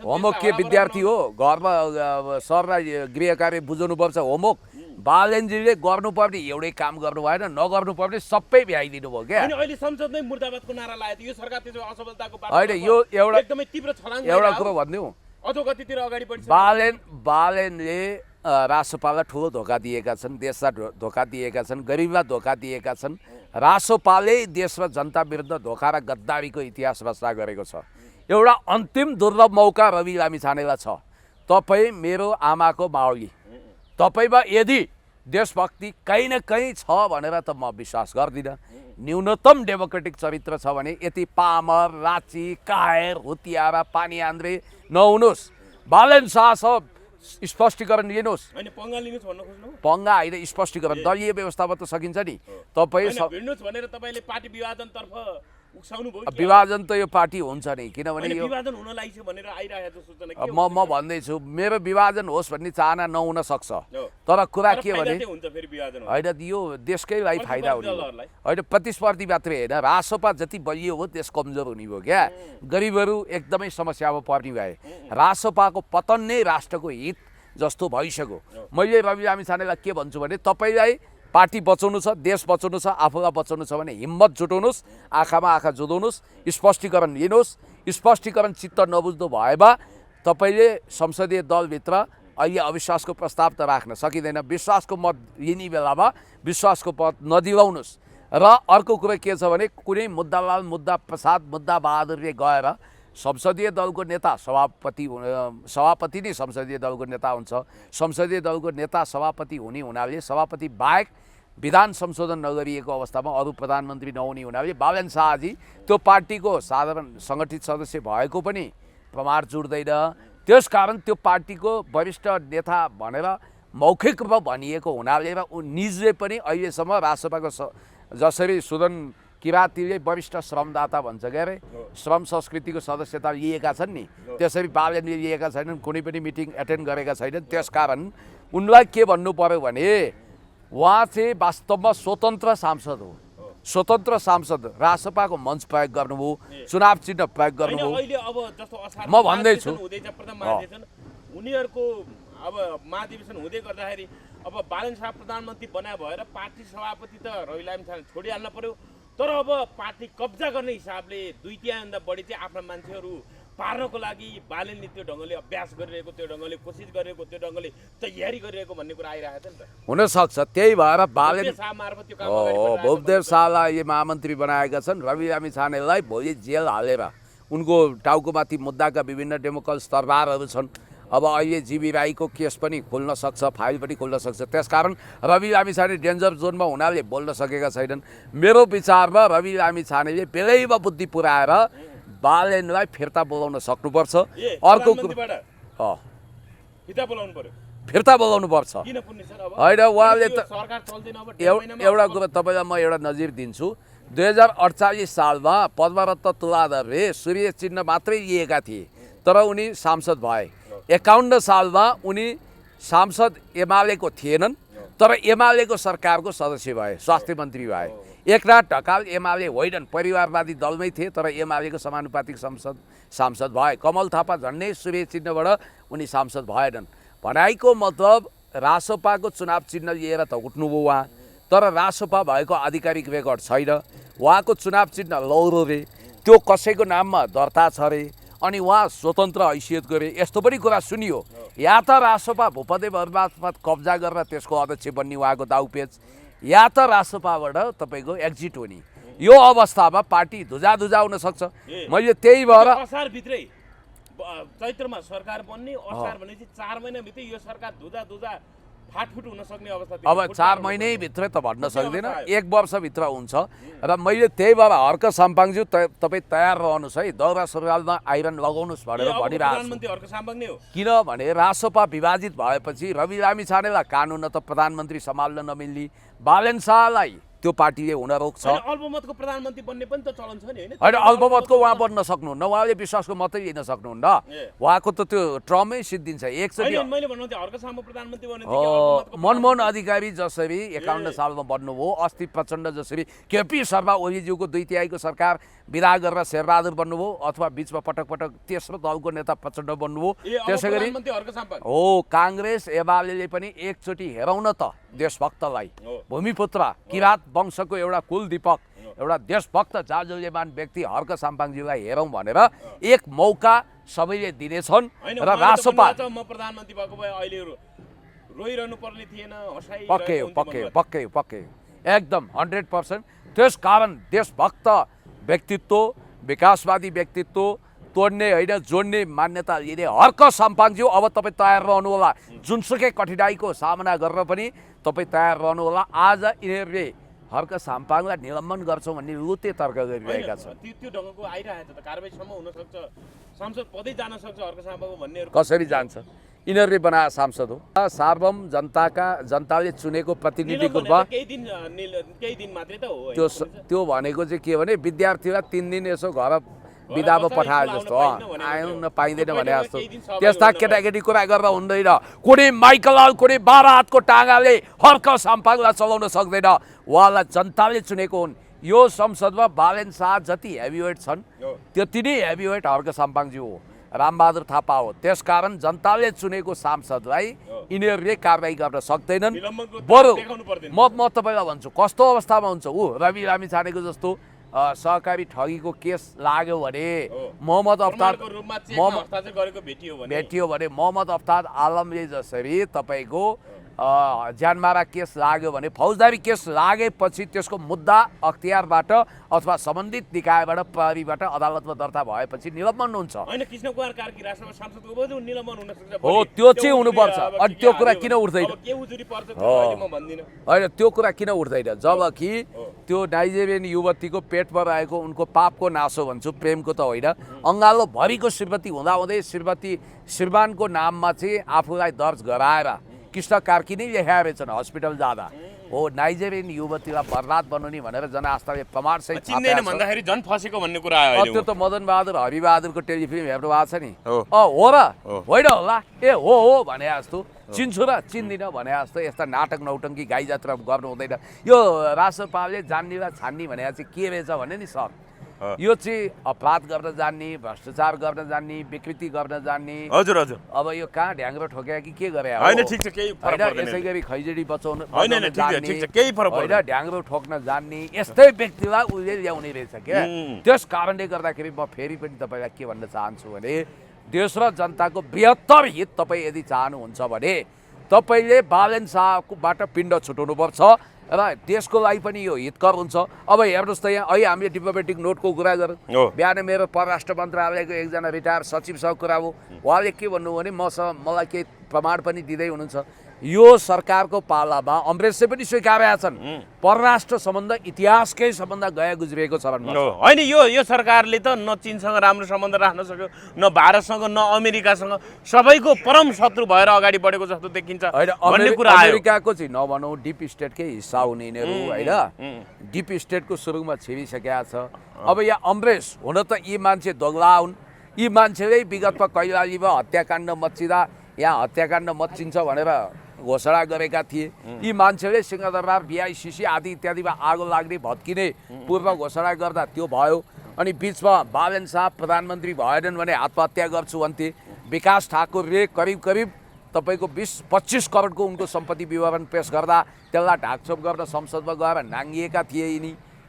होमवर्क के विद्यार्थी हो, घरमा सरलाई गृह कार्य बुझाउनुपर्छ होमवर्क। बालेनजीले गर्नुपर्ने एउटै काम गर्नु भएन, नगर्नुपर्ने सबै भ्याइदिनु भयो क्या। अहिले संसदमै मुर्दाबादको नारा लगायो, यो सरकार त्यसो असफलताको बाटो होइन, यो एउटा एकदमै तीव्र छलाङ एउटा कुरो भनिदिउँ, अधोगतितिर अगाडि बढ्छ। बालेनले रासोपालाई ठुलो धोका दिएका छन्, देशलाई धोका दिएका छन्, गरिबलाई धोका दिएका छन्। रासोपाले देशमा जनता विरुद्ध धोका र गद्दारीको इतिहास रचना गरेको छ। एउटा अन्तिम दुर्लभ मौका रवि लामिछानेलाई छ। तपाईँ मेरो आमाको मावली, तपाईँमा यदि देशभक्ति कहीँ न कहीँ छ भनेर त म विश्वास गर्दिनँ। न्यूनतम डेमोक्रेटिक चरित्र छ भने यति पामर, राची, कायर, हुतियारा, पानी आन्द्रे नहुनुहोस्। बालेन शाह स्पष्टीकरण लिनुहोस्। पंगा होइन, स्पष्टीकरण दलीय व्यवस्थामा त सकिन्छ नि। तपाईँ विभाजन त यो पार्टी हुन्छ नि, किनभने यो म भन्दैछु मेरो विभाजन होस् भन्ने चाहना नहुन सक्छ। तर कुरा के भने होइन, यो देशकै लागि फाइदा हुने होइन, प्रतिस्पर्धी मात्रै होइन, रासोपा जति बलियो हो देश कमजोर हुने भयो क्या। गरिबहरू एकदमै समस्यामा पर्ने भए, रासोपाको पतन नै राष्ट्रको हित जस्तो भइसक्यो। मैले रवि लामिछानेलाई के भन्छु भने, तपाईँलाई पार्टी बचाउनु छ, देश बचाउनु छ, आफूलाई बचाउनु छ भने हिम्मत जुटाउनुहोस्, आँखामा आँखा जोड्नुहोस्, स्पष्टीकरण लिनुहोस्। स्पष्टीकरण चित्त नबुझ्नु भएमा तपाईँले संसदीय दलभित्र अहिले अविश्वासको प्रस्ताव त राख्न सकिँदैन। विश्वासको मत लिने बेलामा विश्वासको मत नदिलाउनुहोस्। र अर्को कुरा के छ भने, कुनै मुद्दालाल, मुद्दा प्रसाद, मुद्दा बहादुरले गएर संसदीय दलको नेता सभापति नै संसदीय दलको नेता हुन्छ। संसदीय दलको नेता सभापति हुने हुनाले सभापति बाहेक विधान संशोधन नगरिएको अवस्थामा अरू प्रधानमन्त्री नहुने हुनाले बालेन शाहजी त्यो पार्टीको साधारण सङ्गठित सदस्य भएको पनि प्रमाण जुट्दैन। त्यसकारण त्यो पार्टीको वरिष्ठ नेता भनेर मौखिक रूपमा भनिएको हुनाले र निजले पनि अहिलेसम्म राष्ट्रसभाको जसरी सुदन किरातीले वरिष्ठ श्रमदाता भन्छ क्या अरे, श्रम संस्कृतिको सदस्यता लिएका छन् नि, त्यसरी बालेनले लिएका छैनन्, कुनै पनि मिटिङ एटेन्ड गरेका छैनन्। त्यसकारण उनलाई के भन्नु पर्यो भने, उहाँ चाहिँ वास्तवमा स्वतन्त्र सांसद हो। स्वतन्त्र सांसद, रासपाको मञ्च प्रयोग गर्नुभयो, चुनाव चिन्ह प्रयोग गर्नुभयो। म भन्दैछु उनीहरूको अब महाधिवेशन हुँदै गर्दाखेरि अब बालेन शाह प्रधानमन्त्री बनाए भएर पार्टी सभापति त रवि लामिछाने छोडिहाल्न पर्यो। तर अब पार्टी कब्जा गर्ने हिसाबले 2/3 बढी चाहिँ आफ्ना मान्छेहरू पार्नको लागि बालेनले त्यो ढङ्गले अभ्यास गरिरहेको, त्यो ढङ्गले कोसिस गरेको, त्यो ढङ्गले तयारी गरिरहेको भन्ने कुरा आइरहेको छ नि त। हुनसक्छ त्यही भएर बालेन शाह मार्फत त्यो काम भूपदेव शाहलाई महामन्त्री बनाएका छन्। रवि लामिछानेलाई भोलि जेल हालेर उनको टाउकोमाथि मुद्दाका विभिन्न डेमोक्रेटिक स्तरबारहरू छन्। अब अहिले जीवी राईको केस पनि खुल्न सक्छ, फाइल पनि खुल्न सक्छ। त्यसकारण रवि लामिछाने डेन्जर जोनमा हुनाले बोल्न सकेका छैनन्। मेरो विचारमा रवि लामिछानेले बेलैमा बुद्धि पुऱ्याएर बालेनलाई फिर्ता बोलाउन सक्नुपर्छ। अर्को फिर्ता बोलाउनु पर्छ होइन। उहाँले त एउटा कुरो तपाईँलाई म एउटा नजिर दिन्छु। 2048 सालमा पद्मरत्न तुलाधरले सूर्य चिन्ह मात्रै लिएका थिए, तर उनी सांसद भए। 51 सालमा उनी सांसद एमालेको थिएनन्, तर एमालेको सरकारको सदस्य भए, स्वास्थ्य मन्त्री भए। एकनाथ ढकाल एमाले होइनन्, परिवारवादी दलमै थिए, तर एमालेको समानुपातिक सांसद भए। कमल थापा झन्डै सूर्य चिन्हबाट उनी सांसद भएनन्। भनाइको मतलब रासोपाको चुनाव चिन्ह लिएर त उठ्नुभयो उहाँ, तर रासोपा भएको आधिकारिक रेकर्ड छैन। उहाँको चुनाव चिन्ह लौरो रे, त्यो कसैको नाममा दर्ता छ रे, अनि उहाँ स्वतन्त्र हैसियत गरे। यस्तो पनि कुरा सुनियो। या त रासोपा भूपदेवहरू मार्फत कब्जा गरेर त्यसको अध्यक्ष बन्ने उहाँको दाउपेच, या त रासोपाबाट तपाईँको एक्जिट हुने। यो अवस्थामा पार्टी धुजा हुन सक्छ। मैले त्यही भएर असारभित्रै चैत्रमा सरकार बन्ने, असार भनेपछि 4 महिनाभित्रै यो सरकार धुजा फाटफुट हुन सक्ने अवस्था। अब 4 महिनैभित्रै त भन्न सक्दैन, 1 वर्षभित्र हुन्छ। र मैले त्यही भएर हर्क साम्पाङज्यू तपाईँ तयार रहनुहोस् है, दौरा सुरुवालमा आइरन लगाउनुहोस् भनेर भनिरहेको छु। किनभने रासोपा विभाजित भएपछि रवि लामिछानेलाई कानुन त प्रधानमन्त्री सम्हाल्न नमिल्ने, बालेन शाहलाई त्यो पार्टीले हुन रोक्छ। अल्पमतको प्रधानमन्त्री बन्ने पनि त चलन छ नि हैन? होइन, अल्पमतको उहाँ बन्न सक्नुहुन्न, उहाँले विश्वासको मतै लिन सक्नुहुन्न। उहाँको त त्यो ट्रमै सिद्धिन्छ एकचोटि। मनमोहन अधिकारी जसरी 51 सालमा बन्नुभयो, अस्ति प्रचण्ड जसरी केपी शर्मा ओलीज्यूको 2/3 सरकार विदा गरेर शेरबहादुर बन्नुभयो, अथवा बिचमा पटक पटक तेस्रो दलको नेता प्रचण्ड बन्नुभयो। त्यसै गरी हो काङ्ग्रेस एमाले पनि एकचोटि हेरौँ न त देशभक्तलाई, भूमिपुत्र किराँत वंशको एउटा कुलदीपक, एउटा देशभक्त जाजुल्यमान व्यक्ति हर्क साम्पाङज्यूलाई हेरौँ भनेर एक मौका सबैले दिनेछन्। र रासोपा प्रधानमन्त्री भएको भए अहिले रोइरहनु पर्ने थिएन, पक्कै एकदम 100%। त्यसकारण देशभक्त व्यक्तित्व, विकासवादी व्यक्तित्व तोड्ने होइन जोड्ने मान्यता लिने हर्क साम्पाङज्यू अब तपाईँ तयार रहनु होला। जुनसुकै कठिनाइको सामना गरेर पनि तपाईँ तयार रहनु होला। आज यिनीहरूले हर्क साम्पाङलाई निलम्बन गर्छौँ भन्ने लुते तर्क गरिरहेका छन्। त्यो ढङ्गको आइरहेको छ त, कारबाहीसम्म हुन सक्छ, सांसद पदै जान सक्छ हर्क साम्पाङ भन्ने। कसरी जान्छ? यिनीहरूले बनाए सांसद हो। सार्वभौम जनताले चुनेको प्रतिनिधिको रूपमा केही दिन मात्रै त हो। त्यो भनेको चाहिँ के भने विद्यार्थीलाई 3 दिन यसो घर बिदामा पठाए जस्तो आउन पाइँदैन भने जस्तो त्यस्ता केटाकेटी कुरा गरेर हुँदैन। कुनै माइकलाल कुनै 12 हातको टाँगाले हर्क साम्पाङलाई चलाउन सक्दैन। उहाँलाई जनताले चुनेको हुन्। यो संसदमा बालेन शाह जति हेभीवेट छन् त्यति नै हेभीवेट हर्क साम्पाङज्यू हो, रामबहादुर थापा हो। त्यसकारण जनताले चुनेको सांसदलाई यिनीहरूले कारबाही गर्न सक्दैनन्। बरु म तपाईँलाई भन्छु कस्तो अवस्थामा हुन्छ ऊ रवि लामिछानेको जस्तो सहकारी ठगीको केस लाग्यो भने मोहम्मद अफ्तार भेटियो भने मोहम्मद अफ्तार आलमले जसरी तपाईँको ज्यानमारा केस लाग्यो भने फौजदारी केस लागेपछि त्यसको मुद्दा अख्तियारबाट अथवा सम्बन्धित निकायबाट प्रहरीबाट अदालतमा दर्ता भएपछि निलम्बन हुन्छ। हो त्यो चाहिँ हुनुपर्छ। अनि त्यो कुरा किन उठ्दैन? होइन त्यो कुरा किन उठ्दैन? जबकि त्यो नाइजेरियन युवतीको पेटमा रहेको उनको पापको नासो भन्छु, प्रेमको त होइन, अङ्गालो भरिको श्रीमती हुँदाहुँदै श्रीमानको नाममा चाहिँ आफूलाई दर्ज गराएर कृष्ण कार्की नै लेखाए रहेछन् हस्पिटल जाँदा। हो नाइजेरियन युवतीलाई बर्बाद बनाउने भनेर जनआस्थाले प्रमाणसहित भन्दाखेरि झन् फसेको भन्ने कुरा आयो। त्यो त मदन बहादुर हरिबहादुरको टेलिफिल्म हेर्नु भएको छ नि? हो र होइन होला, ए हो भने जस्तो चिन्छु र चिन्दिनँ भने जस्तो यस्ता नाटक नौटङ्की गाई जात्रा गर्नु हुँदैन। यो रासोपाले जान्नेलाई छान्ने भने चाहिँ के रहेछ भने नि सर, यो चाहिँ अपराध गर्न जान्ने, भ्रष्टाचार गर्न जान्ने, विकृति गर्न जान्ने। हजुर हजुर। अब यो कहाँ ढ्याङ्ग्रो ठोक्या कि के गरे होइन? ठिक छ, केही फरक पर्दैन। यसै गरी खैजडी बचाउन होइन, ठिक छ, केही फरक पर्दैन। होइन ढ्याङ्ग्रो ठोक्न जान्ने यस्तै व्यक्तिलाई उसले ल्याउने रहेछ क्या। त्यस कारणले गर्दाखेरि म फेरि पनि तपाईँलाई के भन्न चाहन्छु भने देश र जनताको बृहत्तर हित तपाईँ यदि चाहनुहुन्छ भने तपाईँले बालेन शाहबाट पिण्ड छुटाउनुपर्छ र देशको लागि पनि यो हितकर हुन्छ। अब हेर्नुहोस् त यहाँ अहिले हामीले डिप्लोमेटिक नोटको कुरा गरौँ। बिहान मेरो परराष्ट्र मन्त्रालयको एकजना रिटायर सचिवसँग कुरा हो, उहाँले के भन्नुभयो भने मलाई केही प्रमाण पनि दिँदै हुनुहुन्छ, यो सरकारको पालामा अमरेशले पनि स्वीकारेका छन् परराष्ट्र सम्बन्ध इतिहासकै सम्बन्ध गए गुज्रिएको छ भन्नु होइन। यो सरकारले त न चीनसँग राम्रो सम्बन्ध राख्न सक्यो, न भारतसँग, न अमेरिकासँग, सबैको परम शत्रु भएर अगाडि बढेको जस्तो देखिन्छ भन्ने कुरा आयो। अमेरिकाको चाहिँ नभनौँ डिप स्टेटकै हिस्सा हुने यिनीहरू होइन, डिप स्टेटको सुरुमा छिरिसकेका छ। अब यहाँ अमरेश हुन त यी मान्छे दोग्ला हुन्, यी मान्छेले विगतमा कैलालीमा हत्याकाण्ड मच्चिँदा यहाँ हत्याकाण्ड मच्चिन्छ भनेर घोषणा गरेका थिए। यी मान्छेले सिंहदरबार BICC आदि इत्यादिमा आगो लाग्ने भत्किने पूर्व घोषणा गर्दा त्यो भयो। अनि बिचमा बालन शाह प्रधानमन्त्री भएनन् भने आत्महत्या गर्छु भन्थे। विकास ठाकुरले करिब करिब तपाईँको 20-25 करोडको उनको सम्पत्ति विवरण पेश गर्दा त्यसलाई ढाकछोप गर्न संसदमा गएर नाङ्गिएका थिए।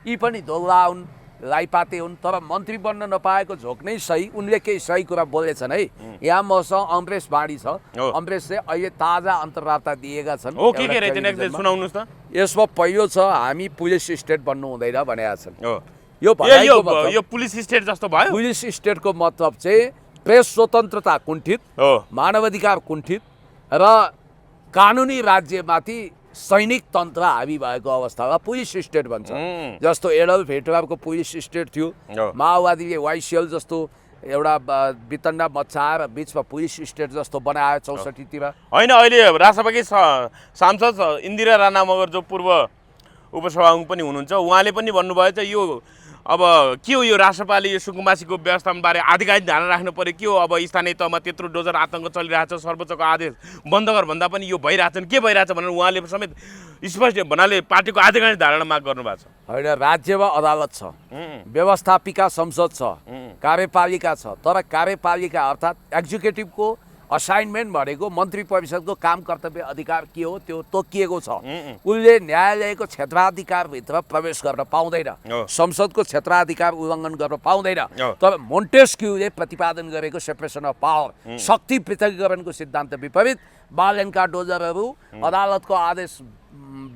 यी पनि दोग्ला हुन्, लाइपाते हुन्, तर मन्त्री बन्न नपाएको झोक नै सही। उनले केही सही कुरा बोलेछन् है। यहाँ मसँग अमरेश बाणी छ, अमरेशले अहिले ताजा अन्तर्वार्ता दिएका छन्। यसमा पहिलो छ हामी पुलिस स्टेट बन्नु हुँदैन भनेका छन्। यो पुलिस स्टेट जस्तो भयो। पुलिस स्टेटको मतलब चाहिँ प्रेस स्वतन्त्रता कुण्ठित, मानवाधिकार कुण्ठित र कानुनी राज्यमाथि सैनिक तन्त्र हावी भएको अवस्थामा पुलिस स्टेट भन्छ। जस्तो एडल्फ हिटलरको पुलिस स्टेट थियो, माओवादीले YCL जस्तो एउटा वितण्डा मच्चाएर बिचमा पुलिस स्टेट जस्तो बनायो 64 तिर। होइन, अहिले राष्ट्रपति सांसद इन्दिरा राणा मगर जो पूर्व उपसभामुख पनि हुनुहुन्छ, उहाँले पनि भन्नुभयो चाहिँ यो अब के हो, यो राष्ट्रपालले यो सुकुम्बासीको व्यवस्थाबारे आधिकारिक ध्यान राख्नु पर्यो। के हो अब स्थानीय तहमा त्यत्रो डोजर आतङ्क चलिरहेछ, सर्वोच्चको आदेश बन्द गर भन्दा पनि यो भइरहेछन्, के भइरहेछ भनेर उहाँले समेत स्पष्ट भन्नाले पार्टीको आधिकारिक धारणा माग गर्नुभएको छ। होइन, राज्यमा अदालत छ, व्यवस्थापिका संसद छ, कार्यपालिका छ, तर कार्यपालिका अर्थात् एक्जिक्युटिभको असाइनमेन्ट भनेको मन्त्री परिषदको काम कर्तव्य अधिकार के हो त्यो तोकिएको छ। उनले न्यायालयको क्षेत्राधिकारभित्र प्रवेश गर्न पाउँदैन, संसदको क्षेत्राधिकार उल्लङ्घन गर्न पाउँदैन। तर मोन्टेस्क्यूले प्रतिपादन गरेको सेपरेसन अफ पावर, शक्ति पृथकीकरणको सिद्धान्त विपरीत बालेनका डोजरहरू अदालतको आदेश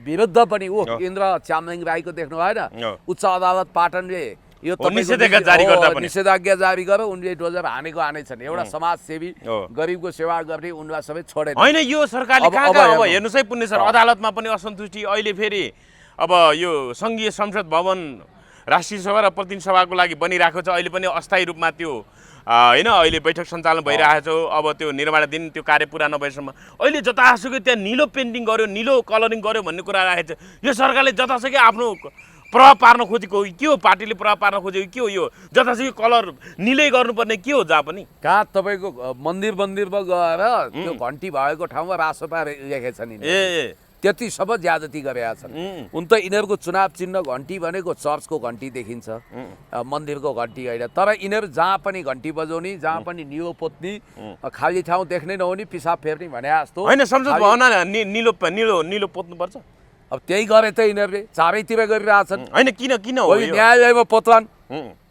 विरुद्ध पनि हो। इन्द्र च्याम्लिङ राईको देख्नु भएन, उच्च अदालत पाटनले यो निषेधाज्ञा जारी गर, उनले डोजर हानेको हानेछन्। एउटा समाजसेवी गरिबको सेवा गर्ने उनलाई सबै छोडेन। होइन, यो सरकारले कहाँ अब हेर्नुहोस् है पुण्य सर, अदालतमा पनि असन्तुष्टि। अहिले फेरि अब यो सङ्घीय संसद भवन राष्ट्रिय सभा र प्रतिनिधि सभाको लागि बनिरहेको छ। अहिले पनि अस्थायी रूपमा त्यो होइन अहिले बैठक सञ्चालन भइरहेको छ। अब त्यो निर्माणाधीन त्यो कार्य पुरा नभएसम्म अहिले जतासुकै त्यहाँ निलो पेन्टिङ गर्यो, निलो कलरिङ गर्यो भन्ने कुरा राखेको छ। यो सरकारले जतासुकै आफ्नो प्रभाव पार्न खोजेको के हो, पार्टीले प्रभाव पार्न खोजेको के हो, यो जतासुकै कलर निलै गर्नुपर्ने के हो जहाँ पनि? कहाँ तपाईँको मन्दिरमा गएर त्यो घन्टी भएको ठाउँमा रासोपा लेखेका छन्, त्यतिसम्म ज्यादती गरेका छन्। उन त यिनीहरूको चुनाव चिन्ह घन्टी भनेको चर्चको घन्टी देखिन्छ, मन्दिरको घन्टी होइन। तर यिनीहरू जहाँ पनि घन्टी बजाउने, जहाँ पनि निलो पोत्ने, खाली ठाउँ देख्नै नहुने, पिसाब फेर्ने भने जस्तो होइन। संसद भवन निलो पोत्नुपर्छ, अब त्यही गरे त यिनीहरूले चारैतिर गरिरहेछन्। होइन, किन हो न्यायालयमा पोत्लान्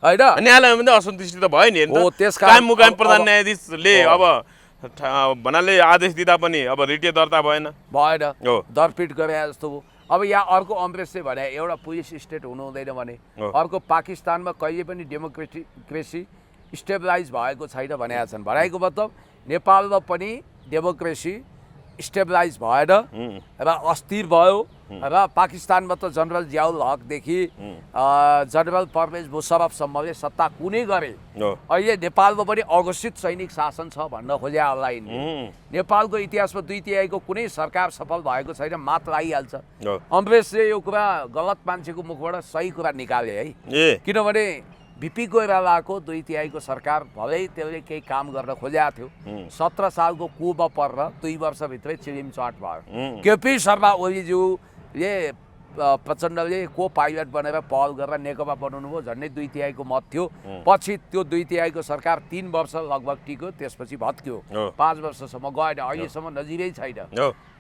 होइन, न्यायालयमा पनि असन्तुष्टि त भयो नि। कायम मुकायम प्रधान न्यायाधीशले अब भन्नाले आदेश दिँदा पनि अब रिटे दर्ता भएन, दरपिट गरे जस्तो हो। अब यहाँ अर्को अमरेशले भने एउटा पुलिस स्टेट हुनु हुँदैन भने, अर्को पाकिस्तानमा कहिले पनि डेमोक्रेसी स्टेबलाइज भएको छैन भनेका छन्। भनेको मतलब नेपालमा पनि डेमोक्रेसी स्टेबलाइज भएन र अस्थिर भयो। र पाकिस्तानमा त जनरल जियाउल हकदेखि जनरल परवेज मुशर्रफसम्मले सत्ता कुनै गरे। अहिले नेपालमा पनि अघोषित सैनिक शासन छ भन्न खोजे होला। नेपालको इतिहासमा 2/3 कुनै सरकार सफल भएको छैन, मात लागिहाल्छ। अमरेशले यो कुरा गलत मान्छेको मुखबाट सही कुरा निकाले है, किनभने बिपी कोइरालाको 2/3 सरकार भलै त्यसले केही काम गर्न खोजेको थियो। 17 सालको कुमा परेर 2 वर्षभित्रै चिलिमचाट भयो। केपी शर्मा ओलीज्यूले प्रचण्डले को पाइलट बनेर पहल गरेर नेकपा बनाउनु भयो, झन्डै 2/3 मत थियो। पछि त्यो 2/3 सरकार 3 वर्ष लगभग टिक्यो, त्यसपछि भत्क्यो, 5 वर्षसम्म गएन, अहिलेसम्म नजिरै छैन।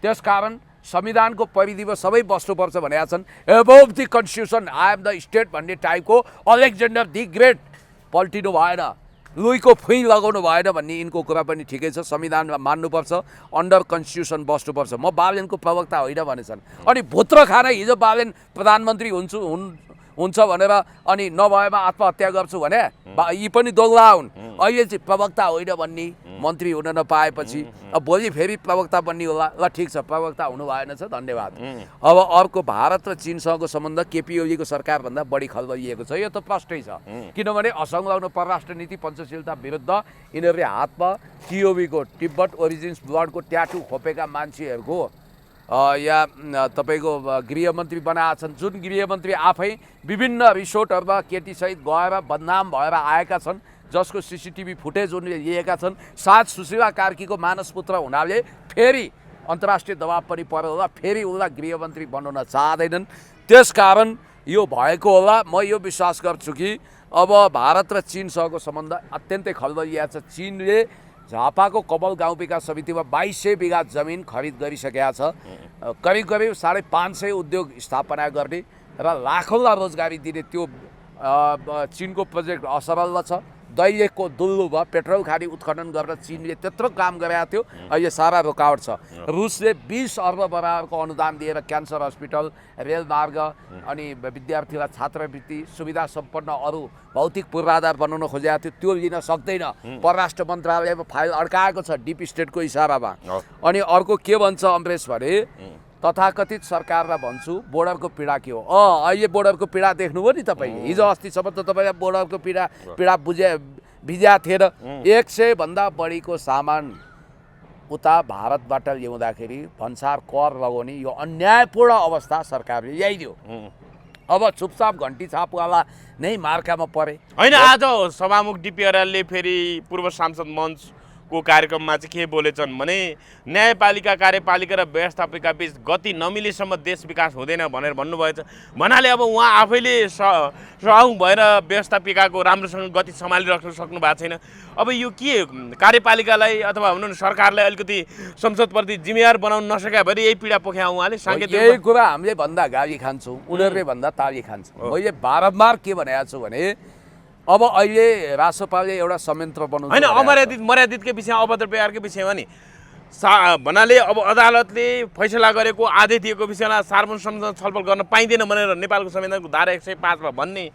त्यसकारण संविधानको परिधिमा सबै बस्नुपर्छ भनेका छन्। Above the constitution I am the state भन्ने टाइपको अलेक्जेन्डर दि ग्रेट पल्टिनु भएन। लुइको फुइँ लगाउनु भएन भन्ने यिनको कुरा पनि ठिकै छ। संविधानमा मान्नुपर्छ, अन्डर कन्स्टिट्युसन बस्नुपर्छ। म बालेनको प्रवक्ता होइन भनेछन्। अनि भुत्र खान हिजो बालेन प्रधानमन्त्री हुन्छ भनेर अनि नभएमा आत्महत्या गर्छु भने यी पनि दोगला हुन्। अहिले चाहिँ प्रवक्ता होइन भन्ने, मन्त्री हुन नपाएपछि अब भोलि फेरि प्रवक्ता बन्ने होला। ल ठिक छ, प्रवक्ता हुनु भएन छ, धन्यवाद। अब अर्को भारत र चीनसँगको सम्बन्ध केपी ओलीको सरकारभन्दा बढी खलबलिएको छ। यो त प्रष्टै छ, किनभने असंलग्न परराष्ट्र नीति पञ्चशीलता विरुद्ध यिनीहरूले हातमा टिओबीको तिब्बत ओरिजिन्स ब्लडको ट्याटु खोपेका मान्छेहरूको या तपाईँको गृहमन्त्री बनाएका छन्, जुन गृहमन्त्री आफै विभिन्न रिसोर्टहरूमा केटीसहित गएर बदनाम भएर आएका छन्, जसको सिसिटिभी फुटेज उनले लिएका छन्। साथ सुशीला कार्कीको मानसपुत्र हुनाले फेरि अन्तर्राष्ट्रिय दबाब पनि पर्यो होला, फेरि उसलाई गृहमन्त्री बनाउन चाहँदैनन्। त्यसकारण यो भएको होला। म यो विश्वास गर्छु कि अब भारत र चीनसँगको सम्बन्ध अत्यन्तै खलबलिया छ। चीनले झापाको कमल गाउँ विकास समितिमा 2200 बिघा जमिन खरिद गरिसकेका छ। करिब करिब 550 उद्योग स्थापना गर्ने र लाखौँलाई रोजगारी दिने त्यो चीनको प्रोजेक्ट असफल छ। दैलेखको दुल्लु भयो, पेट्रोल खानी उत्खनन गरेर चीनले त्यत्रो काम गरेको थियो, अहिले सारा रोकावट छ। रुसले 20 अर्ब बराबरको अनुदान दिएर क्यान्सर हस्पिटल, रेलमार्ग अनि विद्यार्थीलाई छात्रवृत्ति सुविधा सम्पन्न अरू भौतिक पूर्वाधार बनाउन खोजेको थियो, त्यो लिन सक्दैन। परराष्ट्र मन्त्रालयमा फाइल अड्काएको छ डिप स्टेटको इसारामा। अनि अर्को के भन्छ अमरेश भने तथाकथित सरकारलाई भन्छु बोर्डरको पीडा के हो। अहिले बोर्डरको पीडा देख्नुभयो नि तपाईँले। हिजो अस्तिसम्म त तपाईँलाई बोर्डरको पीडा भिजा थिएन। 100 भन्दा बढीको सामान उता भारतबाट ल्याउँदाखेरि भन्सार कर लगाउने यो अन्यायपूर्ण अवस्था सरकारले ल्याइदियो। अब चुपचाप घन्टी छापवाला नै मार्कामा परे होइन। आज सभामुख डिपी अर्यालले फेरि पूर्व सांसद मञ्च को कार्यक्रममा चाहिँ के बोलेछन् भने न्यायपालिका, कार्यपालिका र व्यवस्थापिका बीच गति नमिलेसम्म देश विकास हुँदैन भनेर भन्नुभएछ। भन्नाले अब उहाँ आफैले सभामुख भएर व्यवस्थापिकाको राम्रोसँग गति सम्हालिराख्न सक्नु भएको छैन। अब यो के कार्यपालिकालाई अथवा भनौँ न सरकारलाई अलिकति संसदप्रति जिम्मेवार बनाउन नसके भए यही पीडा पोख्या उहाँले साङ्केतिक। यही कुरा हामीले भन्दा गाली खान्छौँ, उनीहरूले भन्दा ताली खान्छ। मैले बारम्बार के भनेको छु भने अब अहिले रासोपाले एउटा संयन्त्र बनाउँछ होइन, मर्यादितकै विषय, अभद्र व्यवहारकै विषयमा नि भन्नाले अब अदालतले फैसला गरेको आदेश दिएको विषयमा सार्वजनिक संसदमा छलफल गर्न पाइँदैन भनेर नेपालको संविधानको धारा 105 मा भन्ने।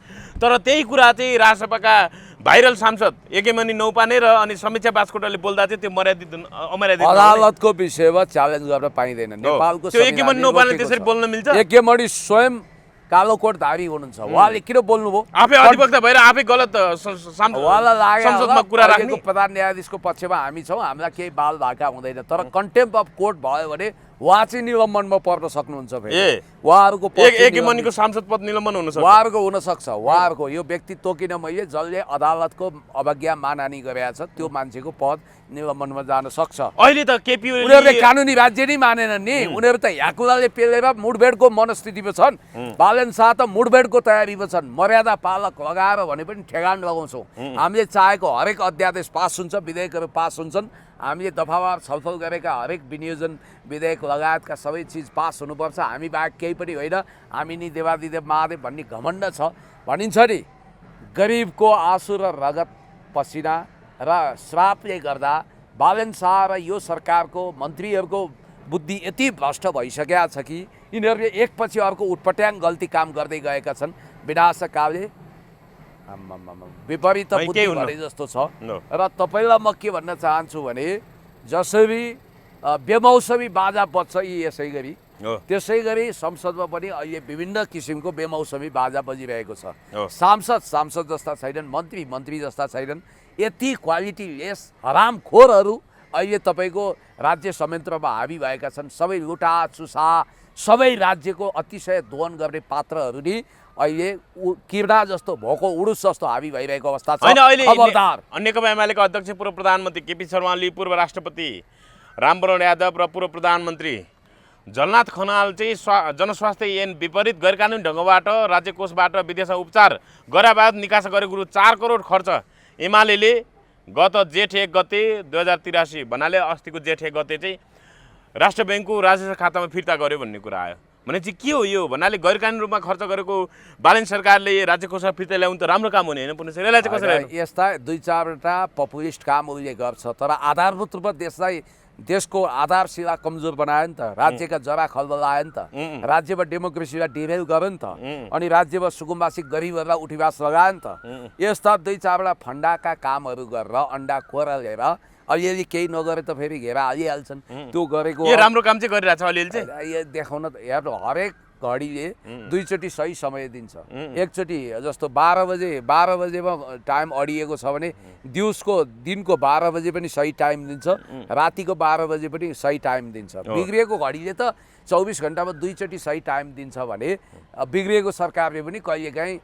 तर त्यही कुरा चाहिँ राजसभाका भाइरल सांसद एकेमणि नौपाने र अनि समीक्षा बास्कोटाले बोल्दा चाहिँ त्यो अमर्यादित अदालतको विषयमा च्यालेन्ज गर्न पाइँदैन। नेपालको त्यो एकेमणि नौपाने त्यसरी बोल्न मिल्छ? एकेमणि स्वयं कालो कोटधारी हुनुहुन्छ, उहाँले किन बोल्नुभयो? आफै अधिवक्ता भएर आफै गलत संसदमा कुरा राख्ने। प्रधान न्यायाधीशको पक्षमा हामी छौँ, हामीलाई केही बाल भाका हुँदैन। तर कन्टेम्प अफ कोर्ट भयो भने उहाँ चाहिँ निलम्बनमा पर्न सक्नुहुन्छ। उहाँहरूको एकेमणिको सांसद पद निलम्बन हुन सक्छ, उहाँहरूको हुनसक्छ। उहाँहरूको यो व्यक्तित्व किन मैले जसले अदालतको अवज्ञा मानहानि गरेको छ त्यो मान्छेको पद निलम्बनमा जान सक्छ। अहिले त केपी उनीहरूले कानुनी राज्य नै मानेनन् नि। उनीहरू त याकुलाले पेलेर मुडभेडको मनस्थितिमा छन्। बालन शाह त मुडभेडको तयारीमा छन्। मर्यादा पालक लगाएर भने पनि ठेगान लगाउँछौँ। हामीले चाहेको हरेक अध्यादेश पास हुन्छ, विधेयकहरू पास हुन्छन्। हामीले दफावार छलफल गरेका हरेक विनियोजन विधेयक लगायतका सबै चिज पास हुनुपर्छ। हामी बाहेक केही पनि होइन, हामी नि देवादिदेव महादेव भन्ने घमण्ड छ। भनिन्छ नि गरिबको आँसु र रगत पसिना र श्रापले गर्दा बालन शाह र यो सरकारको मन्त्रीहरूको बुद्धि यति भ्रष्ट भइसकेका छ कि यिनीहरूले एकपछि अर्को उटपट्याङ गल्ती काम गर्दै गएका छन्। विनाशकाले विपरीत बुद्धि भने जस्तो छ। र तपाईँलाई म के भन्न चाहन्छु भने जसरी बेमौसमी बाजा बज्छ यी यसै गरी, त्यसै गरी संसदमा पनि अहिले विभिन्न किसिमको बेमौसमी बाजा बजिरहेको छ। सांसद जस्ता छैनन्, मन्त्री जस्ता छैनन्। यति क्वालिटी लेस हरामखोरहरू अहिले तपाईँको राज्य संयन्त्रमा हावी भएका छन्। सबै लुटा चुसा, सबै राज्यको अतिशय दोहन गर्ने पात्रहरू नि अहिले किर्ना जस्तो भोको उडुस जस्तो हावी भइरहेको अवस्था छ। खबरदार। नेकपा एमालेका अध्यक्ष पूर्व प्रधानमन्त्री केपी शर्मा ओली, पूर्व राष्ट्रपति रामवरण यादव र पूर्व प्रधानमन्त्री झलनाथ खनाल चाहिँ जनस्वास्थ्य ऐन विपरीत गैरकानुनी ढङ्गबाट राज्य कोषबाट विदेशमा उपचार गराबाद निकास गरेको रु 4 करोड खर्च एमाले गत जेठ 1 गते 2083 भन्नाले अस्तिको जेठ 1 गते चाहिँ राष्ट्र ब्याङ्कको राजस्व खातामा फिर्ता गर्यो भन्ने कुरा आयो। भने चाहिँ के हो यो भन्नाले गैर कानुनी रूपमा खर्च गरेको बालन सरकारले राज्य कोषमा फिर्ता ल्याउनु त राम्रो काम हुने होइन पुनः यसलाई चाहिँ कसरी हेर्नु? यस्ता दुई चारवटा पपुलिस्ट काम उसले गर्छ तर आधारभूत रूपमा देशको आधारशिला कमजोर बनायो नि त, राज्यका जरा खलबलायो नि त, राज्यमा डेमोक्रेसीलाई डिरेल गर्यो नि त, अनि राज्यमा सुकुम्बासी गरिबहरूलाई उठीवास लगायो नि त। यस्ता दुई चारवटा फन्डाका कामहरू गरेर अन्डा कोरालेर अलिअलि केही नगरे त फेरि घेरा हालिहाल्छन्। त्यो गरेको यो राम्रो काम चाहिँ गरिरहेछ अलिअलि चाहिँ। यो देखाउन त हेर्नु, हरेक घडीले दुईचोटि सही समय दिन्छ। एकचोटि जस्तो 12 बजेमा टाइम अडिएको छ भने दिनको 12 बजे पनि सही टाइम दिन्छ, रातिको 12 बजे पनि सही टाइम दिन्छ। बिग्रिएको घडीले त 24 घण्टामा दुईचोटि सही टाइम दिन्छ भने बिग्रिएको सरकारले पनि कहिलेकाहीँ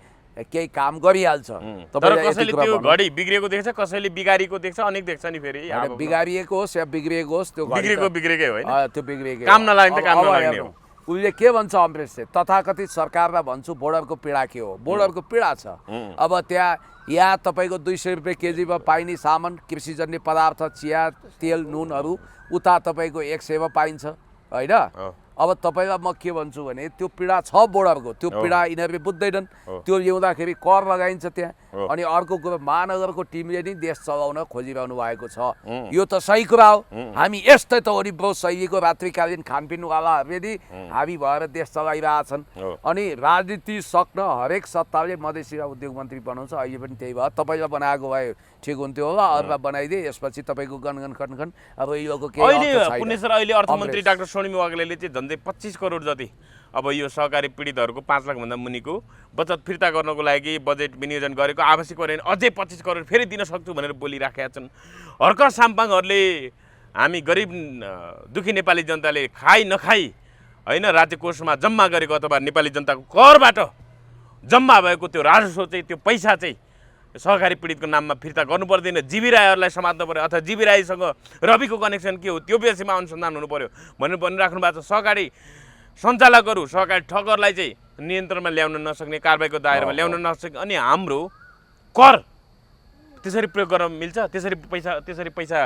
केही काम गरिहाल्छ। तर कसैले त्यो घडी बिग्रिएको देख्छ, कसैले बिगारीको देख्छ, अनेक देख्छ नि फेरि। बिगारिएको होस् या बिग्रिएको होस्, त्यो बिग्रेकै होइन, त्यो बिग्रेकै काम नलाग्ने काम नलाग्ने हो। उसले के भन्छ अमरेशले, तथाकथित सरकारलाई भन्छु बोर्डरको पीडा के हो। बोर्डरको पीडा छ। अब यहाँ तपाईँको 200 रुपियाँ केजीमा पाइने सामान, कृषिजन्य पदार्थ, चिया, तेल, नुनहरू उता तपाईँको 100 मा पाइन्छ होइन। अब तपाईँलाई म के भन्छु भने त्यो पीडा छ बोर्डरको, त्यो पीडा यिनीहरूले बुझ्दैनन्। त्यो ल्याउँदाखेरि कर लगाइन्छ त्यहाँ। अनि अर्को कुरो, महानगरको टिमले नि देश चलाउन खोजिरहनु भएको छ। यो त सही कुरा हो। हामी यस्तै त वरिपरि शैलीको रात्रिकालीन खानपिनवालाहरूले नि हामी भएर देश चलाइरहेछन्। अनि राजनीति सक्न हरेक सत्ताले मधेसी उद्योग मन्त्री बनाउँछ। अहिले पनि त्यही भयो। तपाईँलाई बनाएको भए ठिक हुन्थ्यो होला, अरूलाई बनाइदिए, यसपछि तपाईँको गनगन खनखन अब योको के अहिले अर्थमन्त्री डाक्टर सोनिम वाग्लेले चाहिँ झन्डै 25 करोड जति अब यो सहकारी पीडितहरूको 5 लाखभन्दा मुनिको बचत फिर्ता गर्नको लागि बजेट विनियोजन गरेको, आवश्यक पऱ्यो भने अझै 25 करोड फेरि दिन सक्छु भनेर बोलिराखेका छन्। हर्क साम्पाङहरूले हामी गरिब दुखी नेपाली जनताले खाइ नखाइ होइन राज्य कोषमा जम्मा गरेको अथवा नेपाली जनताको करबाट जम्मा भएको त्यो राजस्व चाहिँ, त्यो पैसा चाहिँ सहकारी पीडितको नाममा फिर्ता गर्नु पर्दैन, जीवी राईहरूलाई समात्नु पर्यो अथवा जीवी राईसँग रविको कनेक्सन के हो त्यो विषयमा अनुसन्धान हुनु पर्यो भनेर भनिराख्नु भएको छ। सहकारी सञ्चालकहरू, सहकारी ठगरलाई चाहिँ नियन्त्रणमा ल्याउन नसक्ने, कारबाहीको दायरामा ल्याउन नसक्ने, अनि हाम्रो कर त्यसरी प्रयोग गर्न मिल्छ, त्यसरी पैसा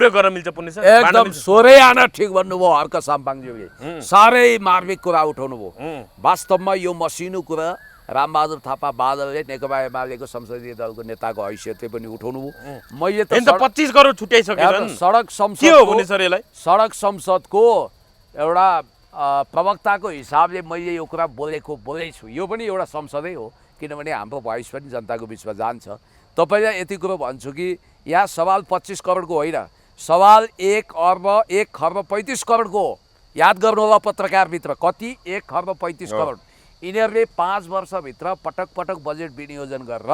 प्रयोग गर्न मिल्छ पुण्य सर? एकदम सोरै आना ठिक भन्नुभयो हर्क साम्पाङज्यूले। साह्रै मार्मिक कुरा उठाउनु भयो। वास्तवमा यो मसिनो कुरा रामबहादुर थापा बादलले नेकपा एमालेको संसदीय दलको नेताको हैसियतले पनि उठाउनु भयो। मैले त 25 करोड छुट्याइसकेछन्। सडक संसदको एउटा प्रवक्ताको हिसाबले मैले यो कुरा बोलेछु। यो पनि एउटा संसदै हो, किनभने हाम्रो भोइस पनि जनताको बिचमा जान्छ। तपाईँलाई यति कुरो भन्छु कि यहाँ सवाल 25 करोडको होइन, सवाल 1 खर्ब 35 करोडको हो। याद गर्नु होला पत्रकारभित्र कति, 1 खर्ब 35 करोड। यिनीहरूले 5 वर्षभित्र पटक पटक बजेट विनियोजन गरेर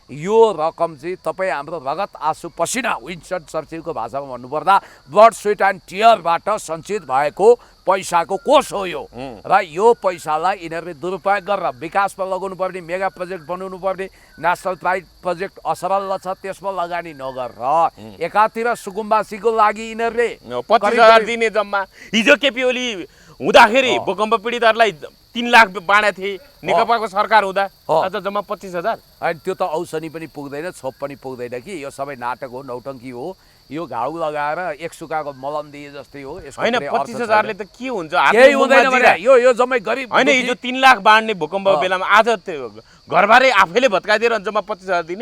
यो रकम चाहिँ तपाईँ हाम्रो रगत आँसु पसिना, विन्स्टन चर्चिलको भाषामा भन्नुपर्दा ब्लड स्वेट एन्ड टियरबाट सञ्चित भएको पैसाको कोष हो यो। र यो पैसालाई यिनीहरूले दुरुपयोग गरेर विकासमा लगाउनु पर्ने, मेगा प्रोजेक्ट बनाउनु पर्ने, नेसनल प्राइड प्रोजेक्ट असरल छ त्यसमा लगानी नगरेर एकातिर सुकुम्बासीको लागि यिनीहरूले 25,000 दिने जम्मा। हिजो केपी ओली हुँदाखेरि भूकम्प पीडितहरूलाई 3 लाख बाँडा थिए नेकपाको सरकार हुँदा, अझ जम्मा 25,000। अनि त्यो त औसनी पनि पुग्दैन, छोप पनि पुग्दैन कि। यो सबै नाटक हो, नौटङ्की हो। यो घाउ लगाएर एक सुकाको मलम दिए जस्तै हो। होइन 25,000ले त के हुन्छ? केही हुँदैन भने यो जम्मै गरिब होइन। हिजो 3 लाख बाँड्ने भूकम्प बेलामा आज त्यो घरबारै आफैले भत्काइदिएर जम्मा 25,000 दिने।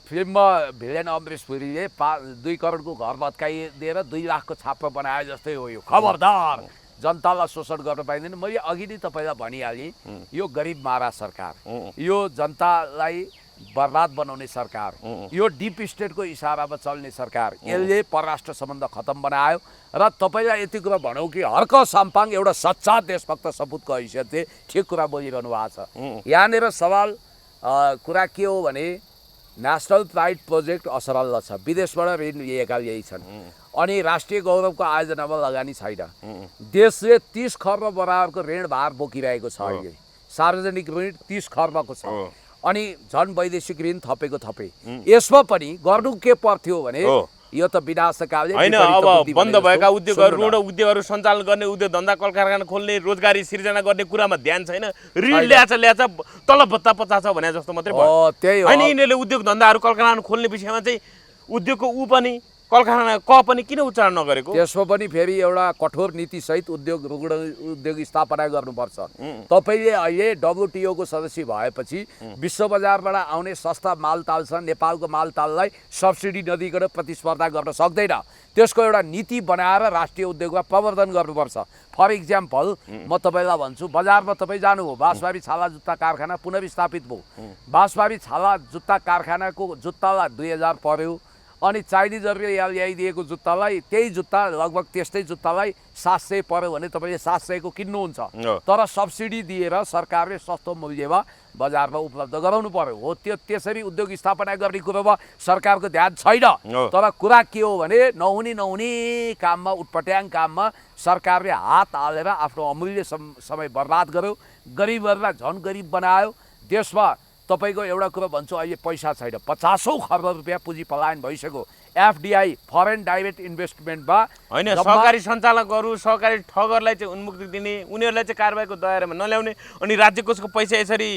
फिल्ममा भिलेन अमरेश पुरीले 2 करोडको घर भत्काइदिएर 2 लाखको छाप्रो बनाए जस्तै हो यो। खबरदार, जनतालाई शोषण गर्न पाइँदैन। मैले अघि नै तपाईँलाई भनिहालेँ, यो गरिब मारा सरकार, यो जनतालाई बर्बाद बनाउने सरकार, यो डिप स्टेटको इसारामा चल्ने सरकार, यसले परराष्ट्र सम्बन्ध खतम बनायो। र तपाईँलाई यति कुरा भनौँ कि हर्क साम्पाङ एउटा सच्चा देशभक्त सपुतको हैसियतले ठिक कुरा बोलिरहनु भएको छ। यहाँनिर सवाल कुरा के हो भने नेसनल प्राइड प्रोजेक्ट असरल छ, विदेशबाट ऋण लिएका यही छन्, अनि राष्ट्रिय गौरवको आयोजनामा लगानी छैन। देशले 30 खर्ब बराबरको ऋण भार बोकिरहेको छ। अहिले सार्वजनिक ऋण 30 खर्बको छ, अनि झन् वैदेशिक ऋण थपे। यसमा पनि गर्नु के पर्थ्यो भने यो त विनाशकालले होइन। अब बन्द भएका उद्योगहरू सञ्चालन गर्ने, उद्योग धन्दा कल कारखाना खोल्ने, रोजगारी सिर्जना गर्ने कुरामा ध्यान छैन। ऋण ल्याछ तलब भत्ता 50 छ भने जस्तो मात्रै भयो। त्यही हो। होइन, यिनीहरूले उद्योग धन्दाहरू कल कारखाना खोल्ने विषयमा चाहिँ उद्योगको पनि कलकारखाना क पनि किन उच्चारण नगरेको? त्यसमा पनि फेरि एउटा कठोर नीतिसहित उद्योग स्थापना गर्नुपर्छ। तपाईँले अहिले WTO को सदस्य भएपछि विश्व बजारबाट आउने सस्ता मालतालसँग नेपालको मालताललाई सब्सिडी नदिकन प्रतिस्पर्धा गर्न सक्दैन। त्यसको एउटा नीति बनाएर राष्ट्रिय उद्योगमा प्रवर्धन गर्नुपर्छ। फर इक्जाम्पल म तपाईँलाई भन्छु, बजारमा तपाईँ जानुभयो, बाँसबारी छाला जुत्ता कारखाना पुनर्स्थापित भयो। बाँसबारी छाला जुत्ता कारखानाको जुत्तालाई 2000 पर्यो, अनि चाइनिजहरूले ल्याइदिएको जुत्तालाई, त्यही जुत्ता लगभग त्यस्तै जुत्तालाई 700 पर्यो भने तपाईँले 700 को किन्नुहुन्छ। तर सब्सिडी दिएर सरकारले सस्तो मूल्यमा बजारमा उपलब्ध गराउनु पर्यो। हो, त्यो त्यसरी उद्योग स्थापना गर्ने कुरोमा सरकारको ध्यान छैन। तर कुरा के हो भने नहुने काममा, उटपट्याङ काममा सरकारले हात हालेर आफ्नो अमूल्य समय बर्बाद गर्यो, गरिबहरूलाई झन् गरिब बनायो। देशमा तपाईँको एउटा कुरो भन्छु, अहिले पैसा छैन, 50औं खर्ब रुपियाँ पुँजी पलायन भइसक्यो। FDI फरेन डाइरेक्ट इन्भेस्टमेन्टमा होइन, सहकारी सञ्चालकहरू, सहकारी ठगहरूलाई चाहिँ उन्मुक्ति दिने, उनीहरूलाई चाहिँ कारबाहीको दायरामा नल्याउने, अनि राज्य कोषको पैसा यसरी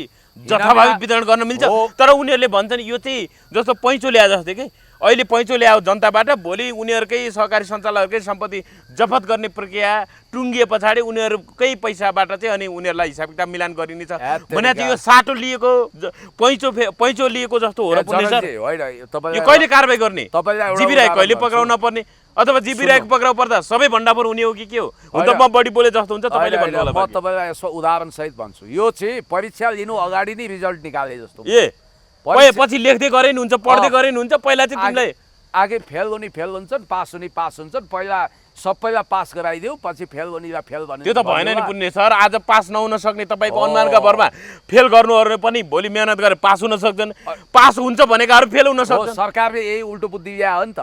जथाभावी वितरण गर्न मिल्छ। तर उनीहरूले भन्छन् यो चाहिँ जस्तो पैँचो ल्याए जस्तै कि अहिले पैँचो ल्यायो जनताबाट, भोलि उनीहरूकै सहकारी सञ्चालकहरूकै सम्पत्ति जफत गर्ने प्रक्रिया टुङ्गिए पछाडि उनीहरूकै पैसाबाट चाहिँ अनि उनीहरूलाई हिसाब किताब मिलान गरिने छ भने चाहिँ यो साटो लिएको पैँचो लिएको जस्तो हो र पुलिस सर? यो कहिले कारबाही गर्ने? जीवी राई कहिले पक्राउन पर्ने? अथवा जीवी राईको पक्राउ पर्दा सबै भण्डाफोर हुने हो कि के हो? हुन्छ म बढी बोले जस्तो हुन्छ, तपाईँले भन्नु होला। म तपाईँलाई यसो उदाहरणसहित भन्छु, यो चाहिँ परीक्षा लिनु अगाडि नै रिजल्ट निकाले जस्तो। पछि लेख्दै गरेन हुन्छ, पढ्दै गरेन हुन्छ। पहिला चाहिँ तिमीलाई आगे फेल हुने फेल हुन्छन्, पास हुने पास हुन्छन्। पहिला सबैलाई पास गराइदेऊ, पछि फेल हुनेलाई फेल भन्ने। त्यो त भएन नि पुण्य सर। आज पास नहुन सक्ने तपाईँको अनुमानका भरमा फेल गर्नुहरू पनि भोलि मेहनत गरेर पास हुन सक्छन्। पास हुन्छ भनेकाहरू फेल हुन सक्छन्। सरकारले यही उल्टो बुद्धि ल्यायो हो नि त।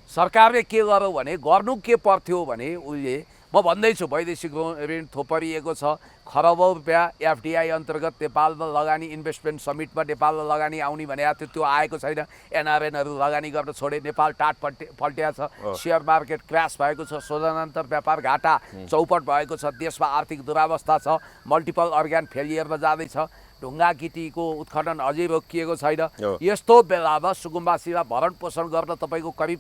सरकारले के गर्यो भने, गर्नु के पर्थ्यो भने, उसले म भन्दैछु वैदेशिक ऋण थोपरिएको छ, खरबौँ रुपियाँ FDI अन्तर्गत नेपालमा लगानी, इन्भेस्टमेन्ट समिटमा नेपालमा लगानी आउने भनेको थियो, त्यो आएको छैन। NRNहरू लगानी गर्न छोडे, नेपाल टाट पल्ट्या छ, सेयर मार्केट क्रास भएको छ, शोधनान्तर व्यापार घाटा चौपट भएको छ, देशमा आर्थिक दुरावस्था छ, मल्टिपल अर्ग्यान फेलियरमा जाँदैछ, ढुङ्गा गिटीको उत्खनन अझै रोकिएको छैन। यस्तो बेलामा सुकुम्बासीलाई भरण पोषण गर्न तपाईँको करिब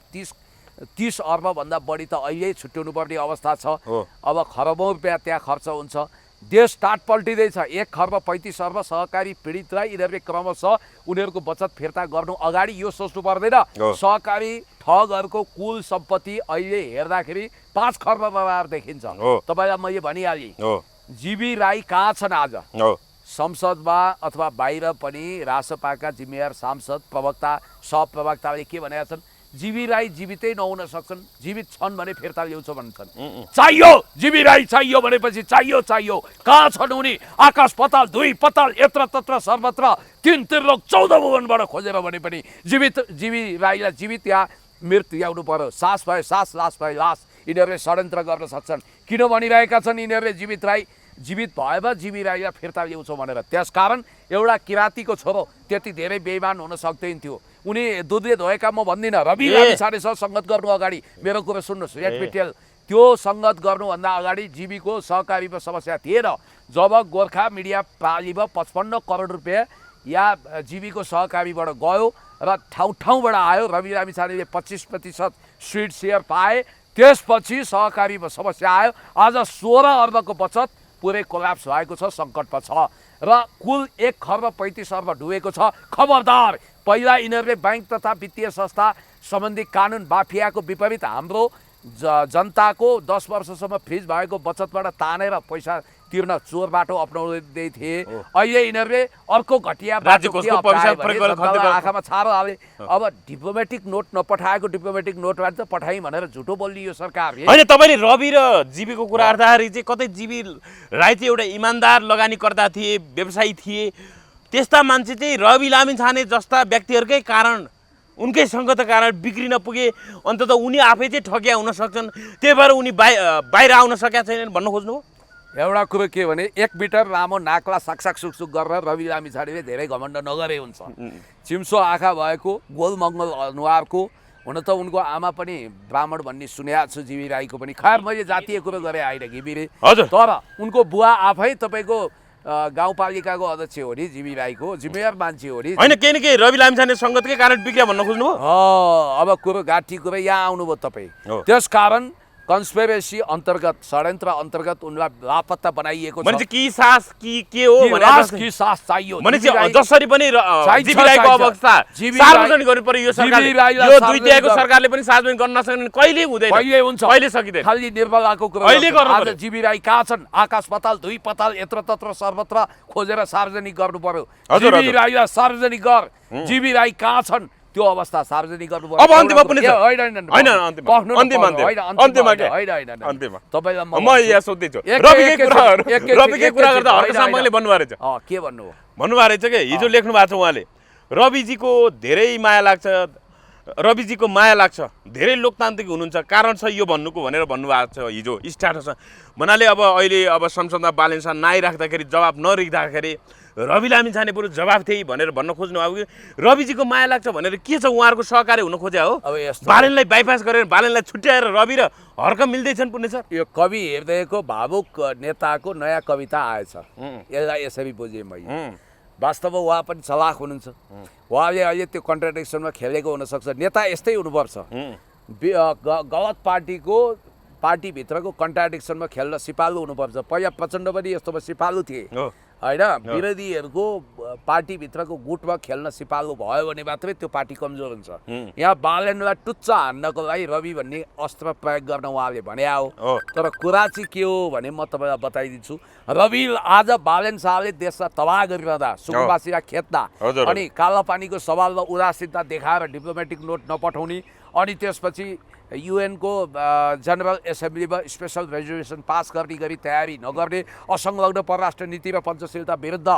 30 अर्बभन्दा बढी त अहिले छुट्याउनु पर्ने अवस्था छ। अब खरबौँ रुपियाँ त्यहाँ खर्च हुन्छ। देश टाट पल्टिँदैछ। 1 खर्ब 35 अर्ब सहकारी पीडितलाई यिनीहरूले क्रमशः उनीहरूको बचत फिर्ता गर्नु अगाडि यो सोच्नु पर्दैन। सहकारी ठगहरूको कुल सम्पत्ति अहिले हेर्दाखेरि 5 खर्ब बराबर देखिन्छ। तपाईँलाई मैले भनिहालेँ, जीवी राई कहाँ छन् आज? संसदमा अथवा बाहिर पनि रासपाका जिम्मेवार सांसद, प्रवक्ता, सहप्रवक्ताले के भनेका छन्? जीवी राई जीवितै नहुन सक्छन्, जीवित छन् भने फिर्ता ल्याउँछ भन्छन्। चाहियो जीवी राई, चाहियो भनेपछि चाहियो। कहाँ छन् उनी? आकाश पताल, दुई पताल, यत्र तत्र सर्वत्र 3 त्रिलोक 14 भुवनबाट खोजेर भने पनि जीवी राईलाई जीवित या मृत ल्याउनु पर्यो। सास भए सास, लास भए लास। यिनीहरूले षड्यन्त्र गर्न सक्छन्। किन भनिरहेका छन् यिनीहरूले जीवित राई जीवित भएमा जीवी राईलाई फिर्ता ल्याउँछौ भनेर? त्यसकारण एउटा किराँतीको छोरो त्यति धेरै बेइमान हुन सक्दैन थियो। उनी दुधले धोएका म भन्दिनँ। रवि लामिछानेसँग सङ्गत गर्नु अगाडि मेरो कुरा सुन्नुहोस्, रेड पिटेल, त्यो सङ्गत गर्नुभन्दा अगाडि जीवीको सहकारीमा समस्या थिएन। जब गोर्खा मिडिया पालीमा 55 करोड रुपियाँ या जीवीको सहकारीबाट गयो र ठाउँबाट आयो, रवि लामिछानेले 25% स्विट सेयर पाए, त्यसपछि सहकारीमा समस्या आयो। आज 16 अर्बको बचत पुरै कोल्याप्स भएको छ, सङ्कटमा छ र कुल 1 खर्ब 35 अर्ब डुबेको छ। खबरदार, पहिला यिनीहरूले ब्याङ्क तथा वित्तीय संस्था सम्बन्धी कानुन माफियाको विपरीत हाम्रो जनताको 10 वर्षसम्म फ्रिज भएको बचतबाट तानेर पैसा तिर्न चोर बाटो अपनाउँदै थिए। अहिले यिनीहरूले अर्को घटिया आँखामा छारो हाले। अब डिप्लोमेटिक नोट नपठाएको डिप्लोमेटिक नोटबाट त पठाइ भनेर झुटो बोल्ने यो सरकारले। होइन, तपाईँले रवि र जीवीको कुरा गर्दाखेरि चाहिँ कतै जीवी राई चाहिँ एउटा इमान्दार लगानीकर्ता थिए, व्यवसायी थिए। त्यस्ता मान्छे चाहिँ रवि लामिछाने जस्ता व्यक्तिहरूकै कारण, उनकै सङ्गतका कारण बिग्रिन पुगे। अन्तत उनी आफै चाहिँ ठगिया हुन सक्छन्, त्यही भएर उनी बाहिर आउन सकेका छैनन् भन्नु खोज्नु हो? एउटा कुरो के भने, 1 मिटर लामो नाकला साकसाक सुकसुक गरेर रवि लामिछानेले धेरै घमण्ड नगरे हुन्छ। चिम्सो आँखा भएको, गोल मङ्गल अनुहारको, हुन त उनको आमा पनि ब्राह्मण भन्ने सुनेको छु, जीवी राईको पनि। खैर, मैले जातीय कुरो गरेँ होइन घिमिरे, तर उनको बुवा आफै तपाईँको गाउँपालिकाको अध्यक्ष हो नि जिमी राईको जिम्मेवार मान्छे हो नि होइन केही न केही रवि लामिछाने सङ्गतकै कारण बिग्रिया भन्न खोज्नुभयो अब कुरो गाठी कुरो यहाँ आउनुभयो तपाईँ हो। त्यस कारण कन्स्पिरेसी अन्तर्गत षड्यन्त्र अन्तर्गत उनलाई लापत्ता बनाइएको भने चाहिँ कि सास कि के हो कि भने लास कि सास चाहियो भने जिमी राई- चाहिँ जसरी पनि चाहिन्छ, जिबी राईको चाहिन्छ। अवस्था जिबी सार्वजनिक राई- गर्नु पर्यो यो सरकारले जिबी राईलाई यो सार्वजनिक दुईटाको गर्नु- सरकारले पनि सार्वजनिक गर्न नसक्ने कहिले हुँदैन कहिले हुन्छ कहिले सकिँदैन खालि निर्मलाको कुरा अहिले गर्छन्। गर्नु आज पर्यो। जिबी राई कहाँ छन् आकाश पाताल धुई पाताल यत्र तत्र सर्वत्र खोजेर सार्वजनिक गर्नु पर्यो हजुर, जिबी हजुर। राईलाई सार्वजनिक गर जिबी राई कहाँ छन् त्यो अवस्था सार्वजनिक गर्नु पर्यो अब अन्त्यमा पनि छ। ए, होइन, होइन, होइन, अन्त्यमा। कफ्नु न अन्त्यमा, पर्यो, होइन, अन्त्यमा। अन्त्यमा के? होइन, होइन, होइन। अन्त्यमा। तपाईँलाई म भन्छु। यहाँ सोध्दैछु एक- रविकै एक- एक- कुराहरू एक- एक- रविकै एक- कुरा एक- गर्दा होइन, हर्क साम्बाङले होइन। भन्नुभएको रहेछ के भन्नु हो भन्नुभएको रहेछ कि हिजो लेख्नु भएको छ उहाँले रविजीको धेरै माया लाग्छ रविजीको माया लाग्छ धेरै लोकतान्त्रिक हुनुहुन्छ कारण छ यो भन्नुको भनेर भन्नुभएको छ हिजो स्ट्याटसमा भन्नाले अब अहिले अब संसदमा बालेन शाह नआइराख्दाखेरि जवाब नरिख्दाखेरि रवि लामिछाने बरु जवाब थिए भनेर भन्न खोज्नु अब रविजीको माया लाग्छ भनेर के छ उहाँहरूको सहकार्य हुन खोजे हो अब यस्तो बालेनलाई बाइपास गरेर बालेनलाई छुट्याएर रवि र हर्क मिल्दैछन् पुण्य सर यो कवि हृदयको भावुक नेताको नयाँ कविता आएछ यसलाई यसरी बुझेँ मैले वास्तवमा उहाँ पनि चलाख हुनुहुन्छ उहाँले अहिले त्यो कन्ट्राडिक्सनमा खेलेको हुनसक्छ नेता यस्तै हुनुपर्छ गलत पार्टीभित्रको कन्ट्राडिक्सनमा खेल्न सिपालु हुनुपर्छ पहिला प्रचण्ड पनि यस्तोमा सिपालु थिए हो होइन विरोधीहरूको पार्टीभित्रको गुटमा खेल्न सिपालु भयो भने मात्रै त्यो पार्टी कमजोर हुन्छ यहाँ बालेनलाई टुच्चा हान्नको लागि रवि भन्ने अस्त्र प्रयोग गर्न उहाँले भने हो। हो तर कुरा चाहिँ के हो भने म तपाईँलाई बताइदिन्छु रवि आज बालेन शाहले देशलाई तबाह गरिरहँदा सुकुम्बासीलाई खेद्दा हजुर। अनि कालापानीको सवालमा उदासीनता देखाएर डिप्लोमेटिक नोट नपठाउने अनि त्यसपछि युएनको जनरल एसेम्ब्लीमा स्पेसल रेजोल्युसन पास गर्ने गरी तयारी नगर्ने असंलग्न परराष्ट्र नीति र पञ्चशीलता विरुद्ध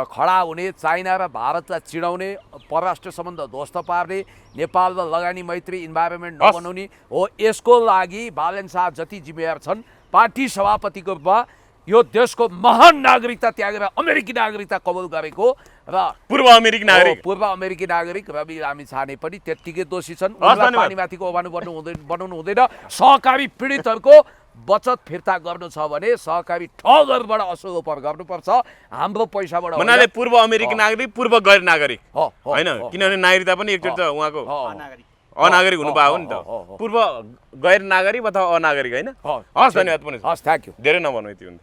खडा हुने चाइना र भारतलाई चिडाउने परराष्ट्र सम्बन्ध ध्वस्त पार्ने नेपालमा लगानी मैत्री इन्भाइरोमेन्ट नबनाउने हो यसको लागि बालेन शाह जति जिम्मेवार छन् पार्टी सभापतिको रूपमा यो देशको महान नागरिकता त्यागेर अमेरिकी नागरिकता कबुल गरेको र पूर्व अमेरिकी नागरिक पूर्व अमेरिकी नागरिक रवि लामिछाने पनि त्यत्तिकै दोषी छन् धन्यवाद। पानीमाथिको ओभानो बनाउनु हुँदैन सहकारी पीडितहरूको बचत फिर्ता गर्नु छ भने सहकारी ठगहरूबाट असलोपर गर्नुपर्छ हाम्रो पैसाबाट होइन। भन्नाले पूर्व अमेरिकी नागरिक पूर्व गैर नागरिक हो, हो, होइन हो, किनभने नागरिकता पनि एकचोटि त उहाँको हो, अनागरिक हुनुभयो हो नि हो, हो, त हो। पूर्व गैर नागरिक अथवा अनागरिक होइन हो। हस् धन्यवाद पनि हस् थ्याङ्क यू धेरै नभन्नु यति हुन्छ